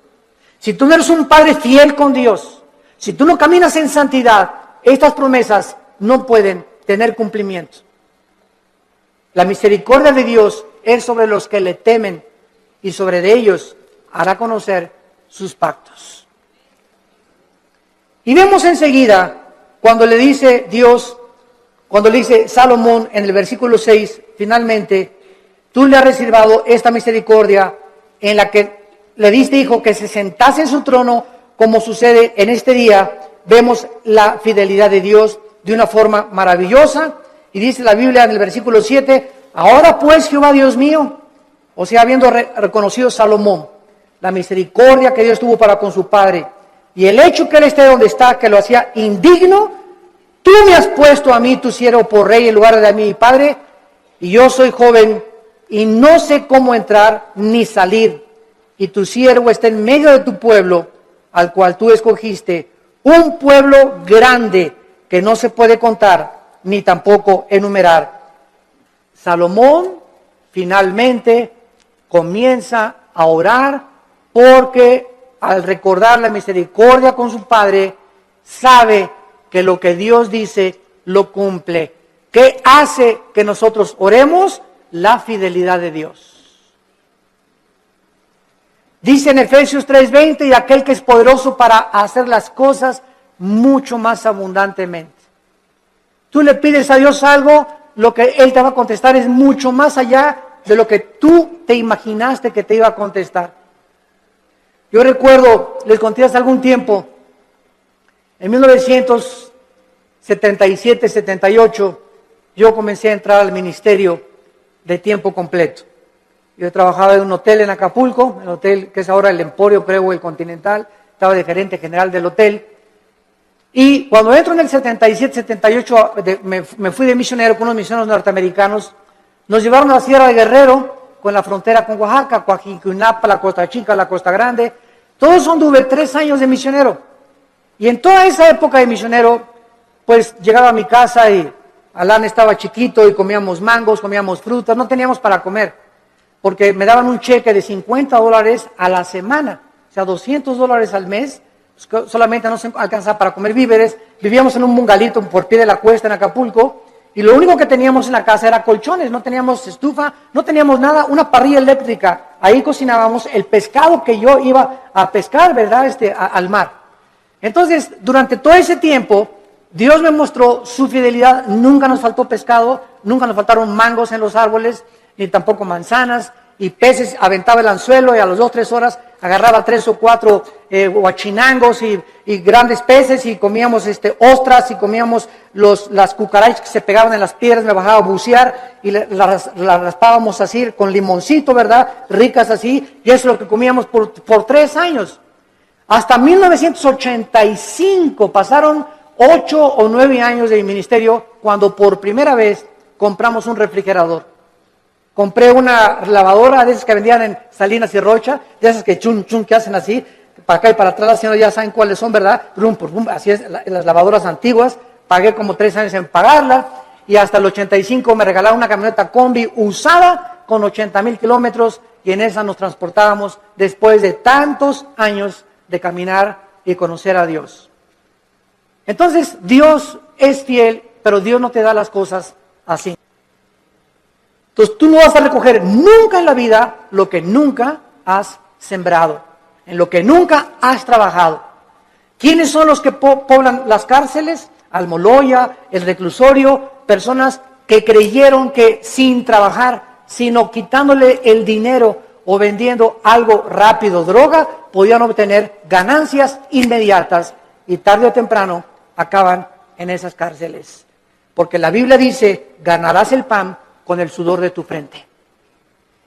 si tú no eres un padre fiel con Dios, si tú no caminas en santidad, estas promesas no pueden tener cumplimiento. La misericordia de Dios es sobre los que le temen y sobre de ellos hará conocer sus pactos. Y vemos enseguida cuando le dice Dios, cuando le dice Salomón en el versículo 6, finalmente, tú le has reservado esta misericordia en la que le diste, hijo, que se sentase en su trono, como sucede en este día. Vemos la fidelidad de Dios de una forma maravillosa. Y dice la Biblia en el versículo 7, ahora pues, Jehová Dios mío, o sea, habiendo reconocido Salomón la misericordia que Dios tuvo para con su padre, y el hecho que él esté donde está, que lo hacía indigno, tú me has puesto a mí, tu siervo, por rey en lugar de a mi padre, y yo soy joven, y no sé cómo entrar ni salir, y tu siervo está en medio de tu pueblo, al cual tú escogiste, un pueblo grande que no se puede contar, ni tampoco enumerar. Salomón finalmente comienza a orar, porque al recordar la misericordia con su padre, sabe que lo que Dios dice lo cumple. ¿Qué hace que nosotros oremos? La fidelidad de Dios. Dice en Efesios 3:20, y aquel que es poderoso para hacer las cosas mucho más abundantemente. Tú le pides a Dios algo, lo que Él te va a contestar es mucho más allá de lo que tú te imaginaste que te iba a contestar. Yo recuerdo, les conté hace algún tiempo, en 1977-78, yo comencé a entrar al ministerio de tiempo completo. Yo trabajaba en un hotel en Acapulco, el hotel que es ahora el Emporio, creo, el Continental, estaba de gerente general del hotel. Y cuando entro en el 77-78, me fui de misionero con unos misioneros norteamericanos, nos llevaron a la Sierra de Guerrero, con la frontera con Oaxaca, Coajimalpa, la Costa Chica, la Costa Grande. Todos anduve 3 años de misionero. Y en toda esa época de misionero, pues llegaba a mi casa y Alan estaba chiquito y comíamos mangos, comíamos frutas, no teníamos para comer, porque me daban un cheque de $50 a la semana, o sea, $200 al mes, solamente no se alcanzaba para comer víveres. Vivíamos en un bungalito por pie de la cuesta en Acapulco, y lo único que teníamos en la casa era colchones, no teníamos estufa, no teníamos nada, una parrilla eléctrica. Ahí cocinábamos el pescado que yo iba a pescar, ¿verdad? Al mar. Entonces, durante todo ese tiempo, Dios me mostró su fidelidad. Nunca nos faltó pescado, nunca nos faltaron mangos en los árboles. ni tampoco manzanas, y peces, aventaba el anzuelo y a las 2 o 3 horas agarraba 3 o 4 huachinangos y grandes peces, y comíamos ostras, y comíamos las cucarachas que se pegaban en las piedras. Me bajaba a bucear y las raspábamos así con limoncito, ¿verdad? Ricas así, y eso es lo que comíamos por 3 años. Hasta 1985 pasaron 8 o 9 años de mi ministerio cuando por primera vez compramos un refrigerador. Compré una lavadora de esas que vendían en Salinas y Rocha, de esas que chun chun que hacen así, para acá y para atrás, las señoras ya saben cuáles son, ¿verdad? Así es, las lavadoras antiguas. Pagué como 3 años en pagarla, y hasta el 85 me regalaron una camioneta combi usada con 80,000 kilómetros, y en esa nos transportábamos después de tantos años de caminar y conocer a Dios. Entonces, Dios es fiel, pero Dios no te da las cosas así. Entonces, tú no vas a recoger nunca en la vida lo que nunca has sembrado, en lo que nunca has trabajado. ¿Quiénes son los que poblan las cárceles? Almoloya, el reclusorio, personas que creyeron que sin trabajar, sino quitándole el dinero o vendiendo algo rápido, droga, podían obtener ganancias inmediatas, y tarde o temprano acaban en esas cárceles. Porque la Biblia dice, ganarás el pan con el sudor de tu frente.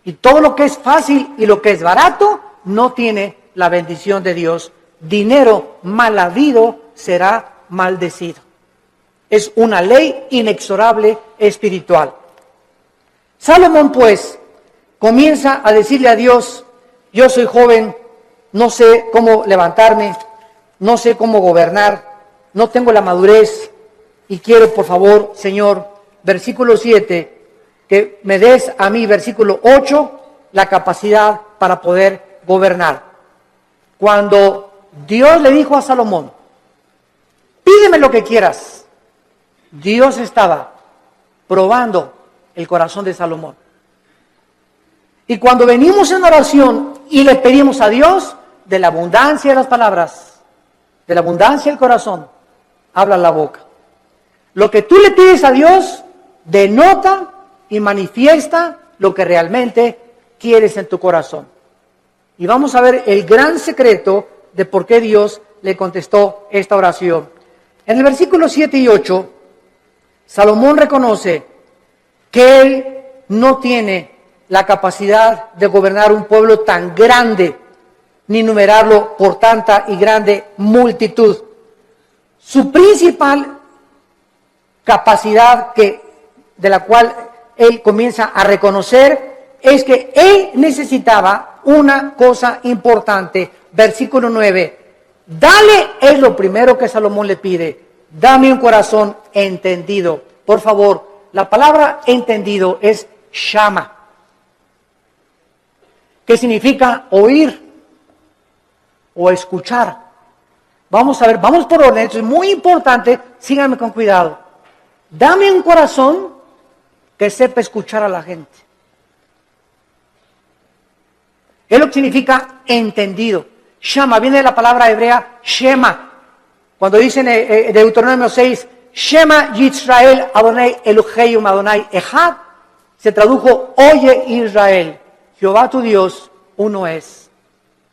Y todo lo que es fácil y lo que es barato no tiene la bendición de Dios. Dinero mal habido será maldecido. Es una ley inexorable espiritual. Salomón, pues, comienza a decirle a Dios: yo soy joven, no sé cómo levantarme, no sé cómo gobernar, no tengo la madurez, y quiero, por favor, Señor, versículo 7, que me des a mí, versículo 8, la capacidad para poder gobernar. Cuando Dios le dijo a Salomón: pídeme lo que quieras, Dios estaba probando el corazón de Salomón. Y cuando venimos en oración y le pedimos a Dios, de la abundancia de las palabras, de la abundancia del corazón, habla la boca. Lo que tú le pides a Dios denota y manifiesta lo que realmente quieres en tu corazón. Y vamos a ver el gran secreto de por qué Dios le contestó esta oración. En el versículo 7 y 8, Salomón reconoce que él no tiene la capacidad de gobernar un pueblo tan grande, ni numerarlo por tanta y grande multitud. Su principal capacidad de la cual él comienza a reconocer es que él necesitaba una cosa importante. Versículo 9, dale, es lo primero que Salomón le pide, dame un corazón entendido. Por favor, la palabra entendido es shama, que significa oír o escuchar. Vamos a ver, vamos por orden, esto es muy importante, síganme con cuidado. Dame un corazón que sepa escuchar a la gente. Es lo que significa entendido. Shama viene de la palabra hebrea Shema. Cuando dicen en Deuteronomio 6, Shema Yisrael Adonai Elohim Adonai Echad, se tradujo: oye Israel, Jehová tu Dios uno es.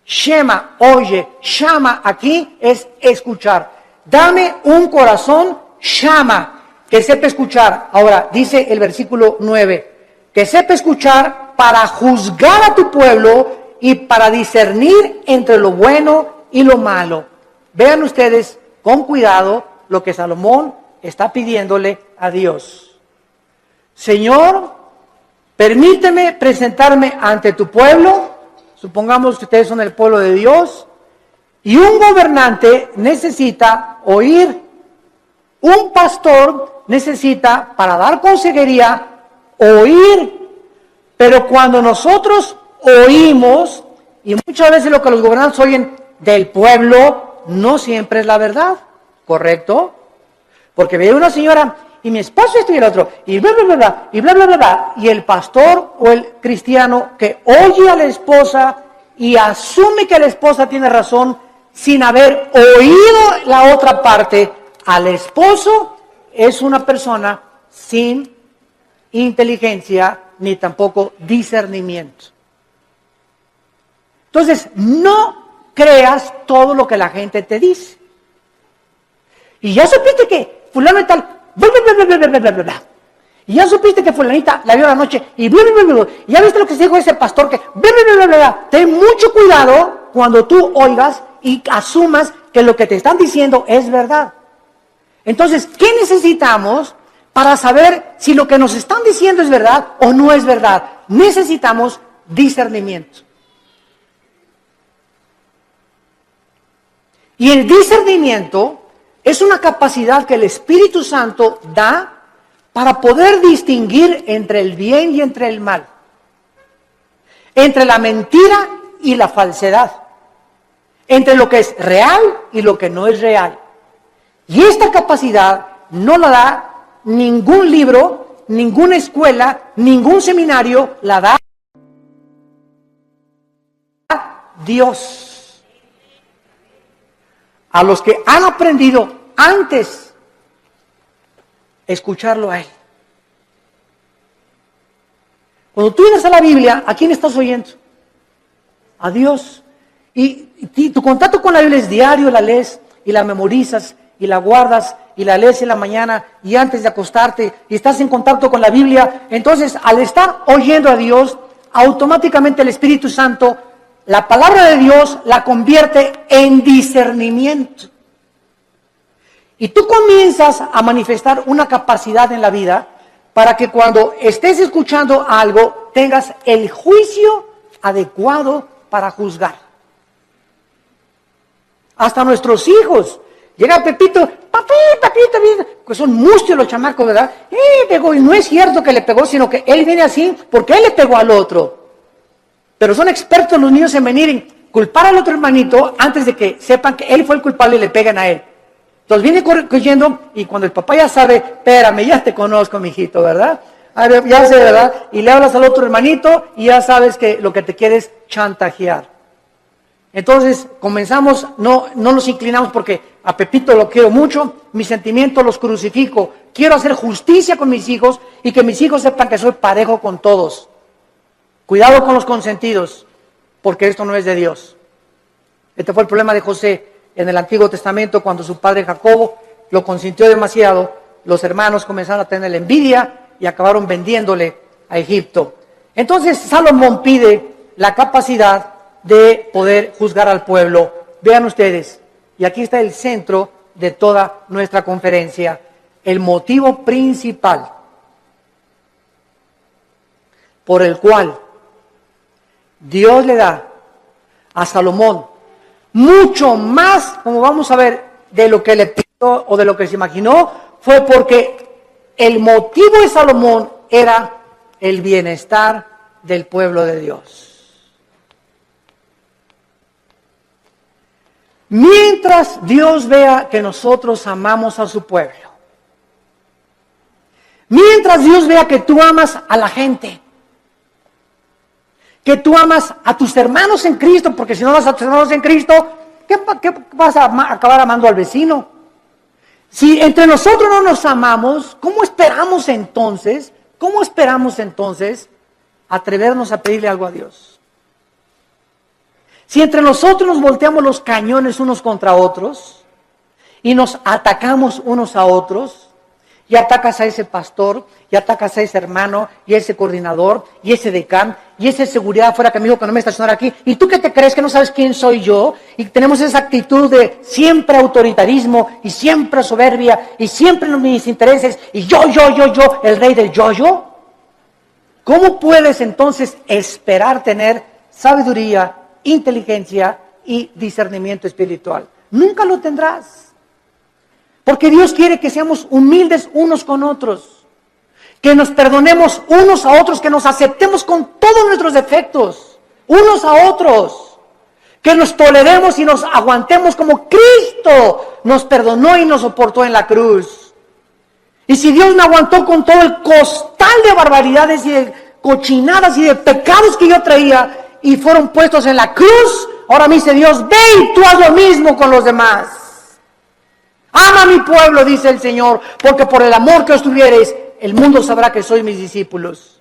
Shema, oye, Shama aquí es escuchar. Dame un corazón Shama, que sepa escuchar. Ahora, dice el versículo 9, que sepa escuchar para juzgar a tu pueblo y para discernir entre lo bueno y lo malo. Vean ustedes con cuidado lo que Salomón está pidiéndole a Dios. Señor, permíteme presentarme ante tu pueblo. Supongamos que ustedes son el pueblo de Dios, y un gobernante necesita oír. Un pastor necesita, para dar consejería, oír. Pero cuando nosotros oímos, y muchas veces lo que los gobernantes oyen del pueblo, no siempre es la verdad, ¿correcto? Porque ve una señora, y mi esposo esto y el otro, y bla, bla, bla, bla, y bla, bla, bla, bla. Y el pastor o el cristiano que oye a la esposa y asume que la esposa tiene razón sin haber oído la otra parte, al esposo, es una persona sin inteligencia ni tampoco discernimiento. Entonces, no creas todo lo que la gente te dice. Y ya supiste que fulano y tal, bla, bla, bla, bla, bla, bla, bla, bla. Y ya supiste que fulanita la vio la noche, y bla, bla, bla, bla. Y ya viste lo que se dijo ese pastor, que bla, bla, bla, bla, bla. Ten mucho cuidado cuando tú oigas y asumas que lo que te están diciendo es verdad. Entonces, ¿qué necesitamos para saber si lo que nos están diciendo es verdad o no es verdad? Necesitamos discernimiento. Y el discernimiento es una capacidad que el Espíritu Santo da para poder distinguir entre el bien y entre el mal, entre la mentira y la falsedad, entre lo que es real y lo que no es real. Y esta capacidad no la da ningún libro, ninguna escuela, ningún seminario, la da Dios. A los que han aprendido antes escucharlo a Él. Cuando tú vienes a la Biblia, ¿a quién estás oyendo? A Dios. Y tu contacto con la Biblia es diario, la lees y la memorizas y la guardas y la lees en la mañana y antes de acostarte y estás en contacto con la Biblia. Entonces, al estar oyendo a Dios, automáticamente el Espíritu Santo, la palabra de Dios la convierte en discernimiento. Y tú comienzas a manifestar una capacidad en la vida para que cuando estés escuchando algo, tengas el juicio adecuado para juzgar. Hasta nuestros hijos. Llega Pepito, papi, que son mustios los chamacos, ¿verdad? Pegó, y no es cierto que le pegó, sino que él viene así porque él le pegó al otro. Pero son expertos los niños en venir y culpar al otro hermanito antes de que sepan que él fue el culpable y le pegan a él. Entonces viene corriendo y cuando el papá ya sabe, espérame, ya te conozco, mijito, ¿verdad? A ver, ya sé, ¿verdad? Y le hablas al otro hermanito y ya sabes que lo que te quiere es chantajear. Entonces comenzamos, no nos inclinamos porque a Pepito lo quiero mucho, mis sentimientos los crucifico, quiero hacer justicia con mis hijos y que mis hijos sepan que soy parejo con todos. Cuidado con los consentidos, porque esto no es de Dios. Este fue el problema de José en el Antiguo Testamento, cuando su padre Jacobo lo consintió demasiado, los hermanos comenzaron a tener envidia y acabaron vendiéndole a Egipto. Entonces Salomón pide la capacidad de poder juzgar al pueblo. Vean ustedes, y aquí está el centro de toda nuestra conferencia, el motivo principal por el cual Dios le da a Salomón mucho más, como vamos a ver, de lo que le pidió o de lo que se imaginó, fue porque el motivo de Salomón era el bienestar del pueblo de Dios. Mientras Dios vea que nosotros amamos a su pueblo, mientras Dios vea que tú amas a la gente, que tú amas a tus hermanos en Cristo, porque si no amas a tus hermanos en Cristo, ¿qué vas a acabar amando al vecino? Si entre nosotros no nos amamos, ¿cómo esperamos entonces atrevernos a pedirle algo a Dios? Si entre nosotros nos volteamos los cañones unos contra otros y nos atacamos unos a otros, y atacas a ese pastor, y atacas a ese hermano, y a ese coordinador, y ese decán, y ese seguridad afuera que me dijo que no me estacionara aquí. ¿Y tú qué te crees que no sabes quién soy yo? Y tenemos esa actitud de siempre autoritarismo, y siempre soberbia, y siempre mis intereses, y yo, el rey del yo. ¿Cómo puedes entonces esperar tener sabiduría, inteligencia y discernimiento espiritual? Nunca lo tendrás. Porque Dios quiere que seamos humildes unos con otros, que nos perdonemos unos a otros, que nos aceptemos con todos nuestros defectos, unos a otros, que nos toleremos y nos aguantemos como Cristo nos perdonó y nos soportó en la cruz. Y si Dios me aguantó con todo el costal de barbaridades y de cochinadas y de pecados que yo traía y fueron puestos en la cruz, ahora me dice Dios, ve y tú haz lo mismo con los demás. Ama a mi pueblo, dice el Señor, porque por el amor que os tuviereis, el mundo sabrá que sois mis discípulos.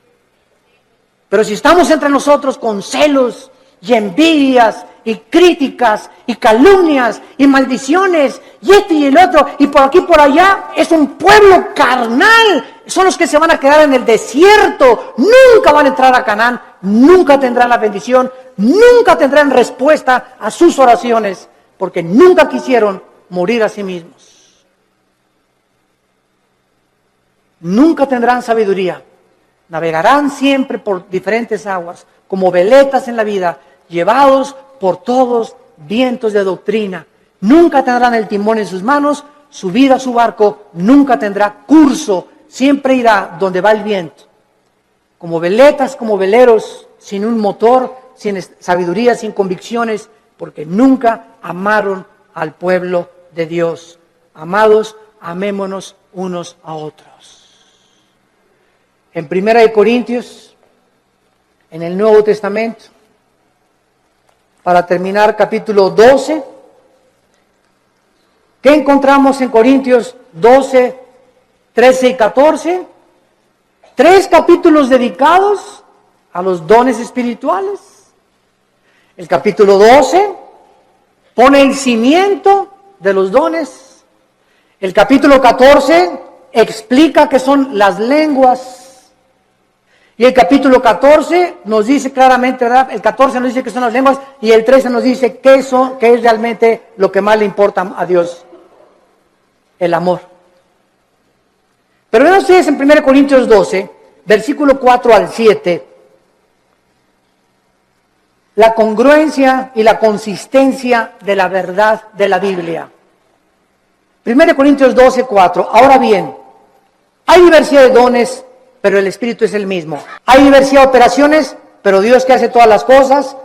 Pero si estamos entre nosotros con celos y envidias y críticas y calumnias y maldiciones y este y el otro y por aquí y por allá, es un pueblo carnal. Son los que se van a quedar en el desierto. Nunca van a entrar a Canaán. Nunca tendrán la bendición. Nunca tendrán respuesta a sus oraciones. Porque nunca quisieron morir a sí mismos. Nunca tendrán sabiduría. Navegarán siempre por diferentes aguas, como veletas en la vida, llevados por todos vientos de doctrina. Nunca tendrán el timón en sus manos, su vida, su barco, nunca tendrá curso, siempre irá donde va el viento. Como veletas, como veleros, sin un motor, sin sabiduría, sin convicciones, porque nunca amaron al pueblo de Dios. Amados, amémonos unos a otros. En 1 Corintios, en el Nuevo Testamento, para terminar, capítulo 12, ¿qué encontramos en Corintios 12, 13 y 14? 3 capítulos dedicados a los dones espirituales. El capítulo 12 pone el cimiento de los dones. El capítulo 14 explica qué son las lenguas. Y el capítulo 14 nos dice claramente, ¿verdad? El 14 nos dice que son las lenguas y el 13 nos dice qué es realmente lo que más le importa a Dios. El amor. Pero vean ustedes en 1 Corintios 12, versículo 4 al 7, la congruencia y la consistencia de la verdad de la Biblia. 1 Corintios 12, 4. Ahora bien, hay diversidad de dones, pero el Espíritu es el mismo. Hay diversidad de operaciones, pero Dios que hace todas las cosas,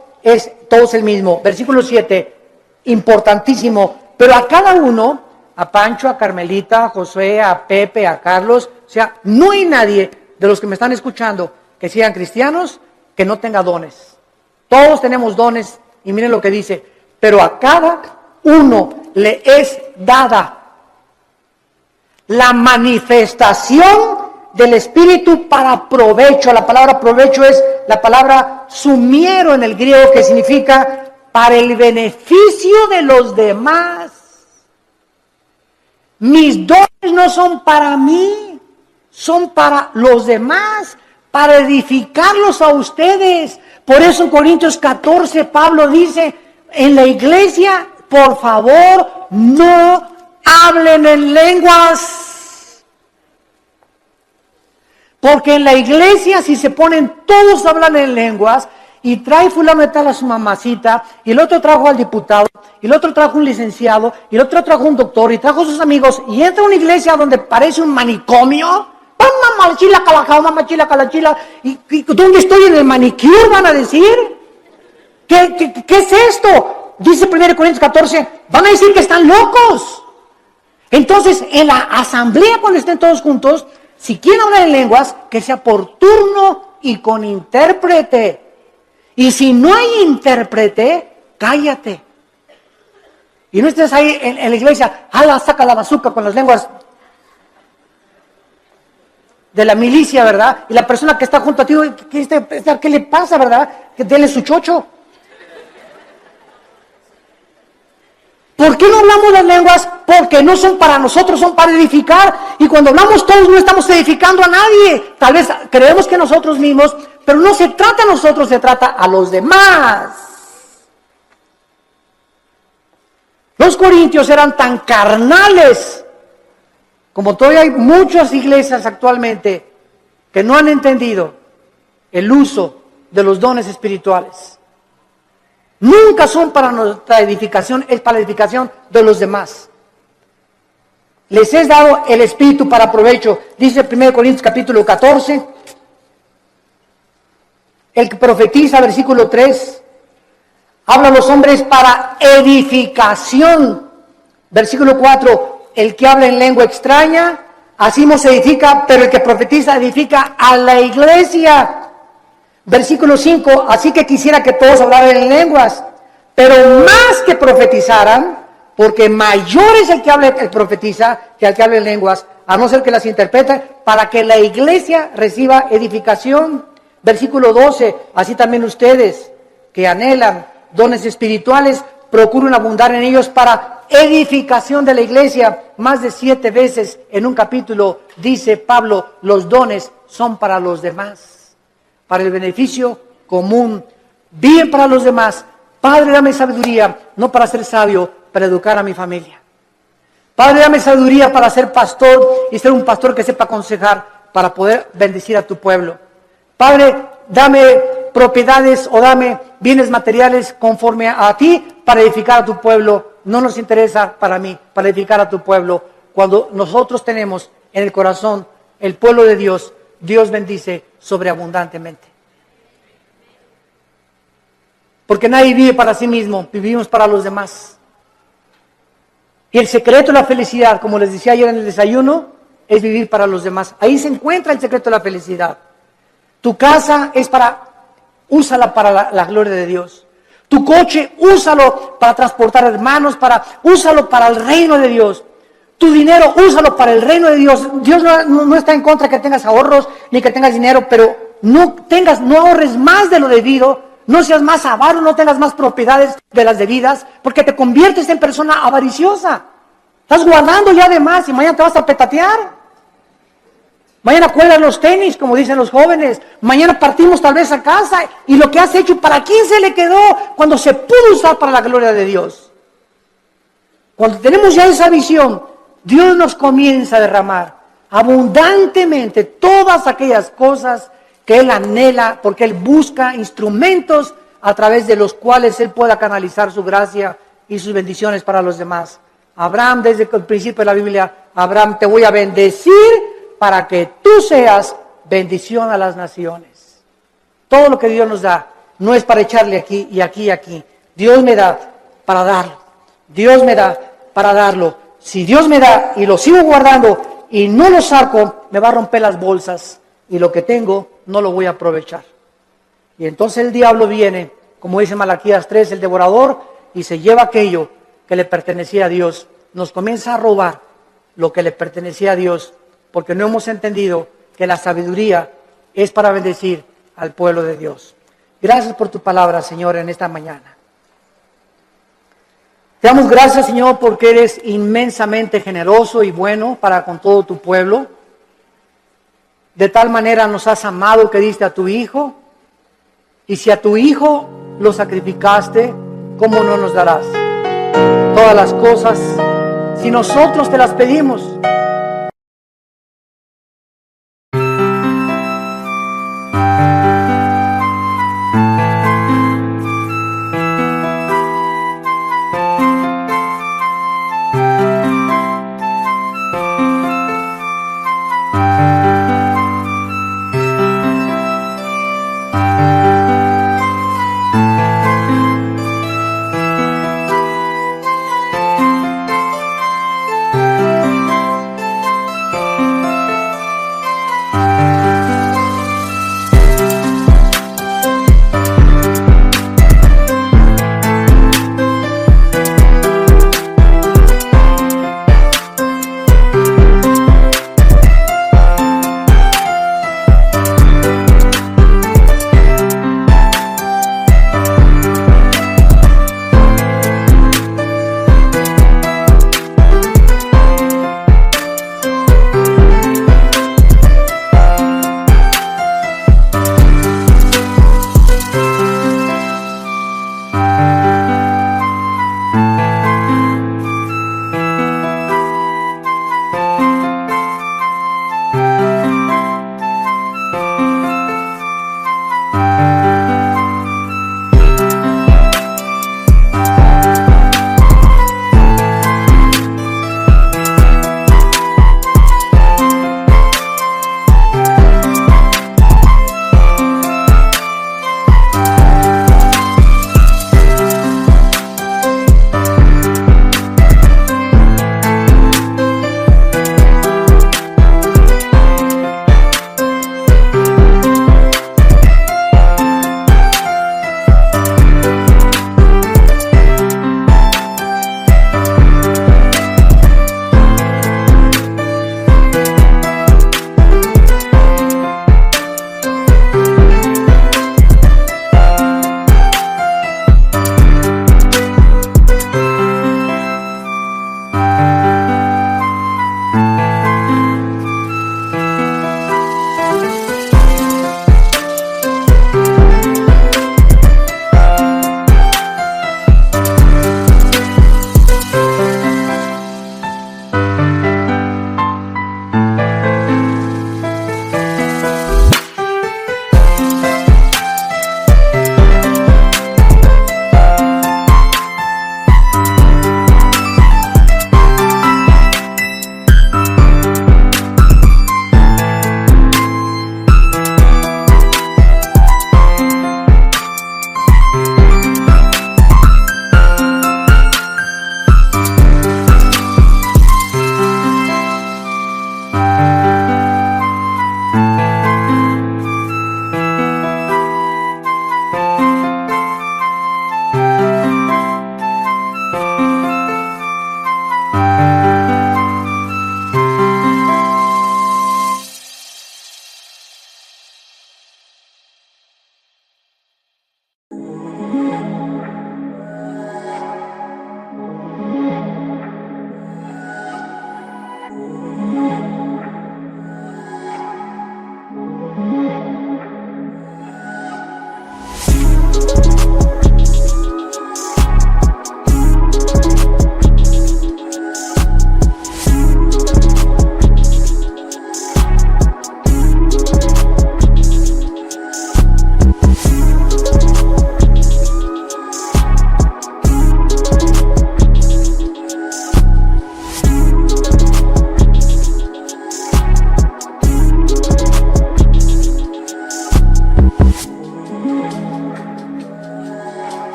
todo es el mismo. Versículo 7, importantísimo. Pero a cada uno, a Pancho, a Carmelita, a Josué, a Pepe, a Carlos, o sea, no hay nadie de los que me están escuchando que sean cristianos que no tenga dones. Todos tenemos dones y miren lo que dice, pero a cada uno le es dada la manifestación del Espíritu para provecho. La palabra provecho es la palabra sumiero en el griego, que significa para el beneficio de los demás. Mis dones no son para mí, son para los demás, para edificarlos a ustedes. Por eso en Corintios 14 Pablo dice, en la iglesia, por favor, no hablen en lenguas. Porque en la iglesia, si se ponen todos a hablar en lenguas, y trae fulano de tal a su mamacita, y el otro trajo al diputado, y el otro trajo un licenciado, y el otro trajo un doctor, y trajo a sus amigos, y entra a una iglesia donde parece un manicomio, mamá chila calacao, mamá chila calachila, y ¿dónde estoy en el manicure? Van a decir, ¿qué es esto? Dice 1 Corintios 14, van a decir que están locos. Entonces, en la asamblea, cuando estén todos juntos, si quieren hablar en lenguas, que sea por turno y con intérprete. Y si no hay intérprete, cállate. Y no estés ahí en la iglesia, saca la bazuca con las lenguas de la milicia, ¿verdad? Y la persona que está junto a ti, ¿qué le pasa, verdad? Que denle su chocho. ¿Por qué no hablamos las lenguas? Porque no son para nosotros, son para edificar. Y cuando hablamos todos no estamos edificando a nadie. Tal vez creemos que nosotros mismos, pero no se trata a nosotros, se trata a los demás. Los corintios eran tan carnales, como todavía hay muchas iglesias actualmente que no han entendido el uso de los dones espirituales. Nunca son para nuestra edificación, es para la edificación de los demás. Les es dado el Espíritu para provecho. Dice 1 Corintios capítulo 14. El que profetiza, versículo 3, habla a los hombres para edificación. Versículo 4, el que habla en lengua extraña, así no se edifica, pero el que profetiza edifica a la iglesia. Versículo 5, así que quisiera que todos hablaran en lenguas, pero más que profetizaran, porque mayor es el que habla, el profetiza, que el que habla en lenguas, a no ser que las interprete, para que la iglesia reciba edificación. Versículo 12, así también ustedes que anhelan dones espirituales, procuren abundar en ellos para edificación de la iglesia. Más de 7 veces en un capítulo dice Pablo, los dones son para los demás, para el beneficio común, bien para los demás. Padre, dame sabiduría, no para ser sabio, para educar a mi familia. Padre, dame sabiduría para ser pastor y ser un pastor que sepa aconsejar para poder bendecir a tu pueblo. Padre, dame propiedades o dame bienes materiales conforme a ti para edificar a tu pueblo. No nos interesa para mí, para edificar a tu pueblo. Cuando nosotros tenemos en el corazón el pueblo de Dios, Dios bendice sobreabundantemente. Porque nadie vive para sí mismo, vivimos para los demás. Y el secreto de la felicidad, como les decía ayer en el desayuno, es vivir para los demás. Ahí se encuentra el secreto de la felicidad. Tu casa es úsala para la gloria de Dios. Tu coche, úsalo para transportar hermanos, úsalo para el reino de Dios. Tu dinero, úsalo para el reino de Dios. Dios no está en contra que tengas ahorros, ni que tengas dinero, pero no ahorres más de lo debido. No seas más avaro, no tengas más propiedades de las debidas, porque te conviertes en persona avariciosa. Estás guardando ya de más y mañana te vas a petatear. Mañana cuelgas los tenis, como dicen los jóvenes. Mañana partimos tal vez a casa y lo que has hecho, ¿para quién se le quedó cuando se pudo usar para la gloria de Dios? Cuando tenemos ya esa visión, Dios nos comienza a derramar abundantemente todas aquellas cosas que Él anhela, porque Él busca instrumentos a través de los cuales Él pueda canalizar su gracia y sus bendiciones para los demás. Abraham, desde el principio de la Biblia, Abraham, te voy a bendecir para que tú seas bendición a las naciones. Todo lo que Dios nos da no es para echarle aquí y aquí y aquí. Dios me da para darlo. Dios me da para darlo. Si Dios me da y lo sigo guardando y no lo saco, me va a romper las bolsas y lo que tengo no lo voy a aprovechar. Y entonces el diablo viene, como dice Malaquías 3, el devorador, y se lleva aquello que le pertenecía a Dios. Nos comienza a robar lo que le pertenecía a Dios, porque no hemos entendido que la sabiduría es para bendecir al pueblo de Dios. Gracias por tu palabra, Señor, en esta mañana. Te damos gracias, Señor, porque eres inmensamente generoso y bueno para con todo tu pueblo. De tal manera nos has amado que diste a tu Hijo. Y si a tu Hijo lo sacrificaste, ¿cómo no nos darás todas las cosas si nosotros te las pedimos?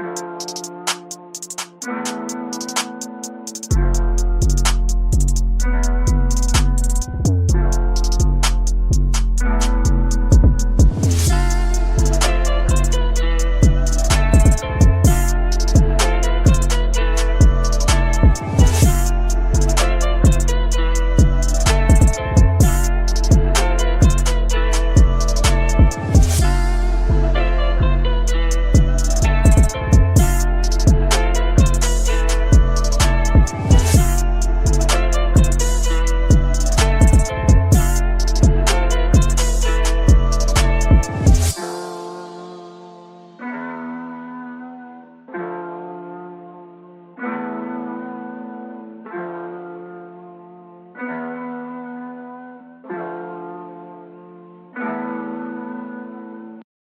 Podcast.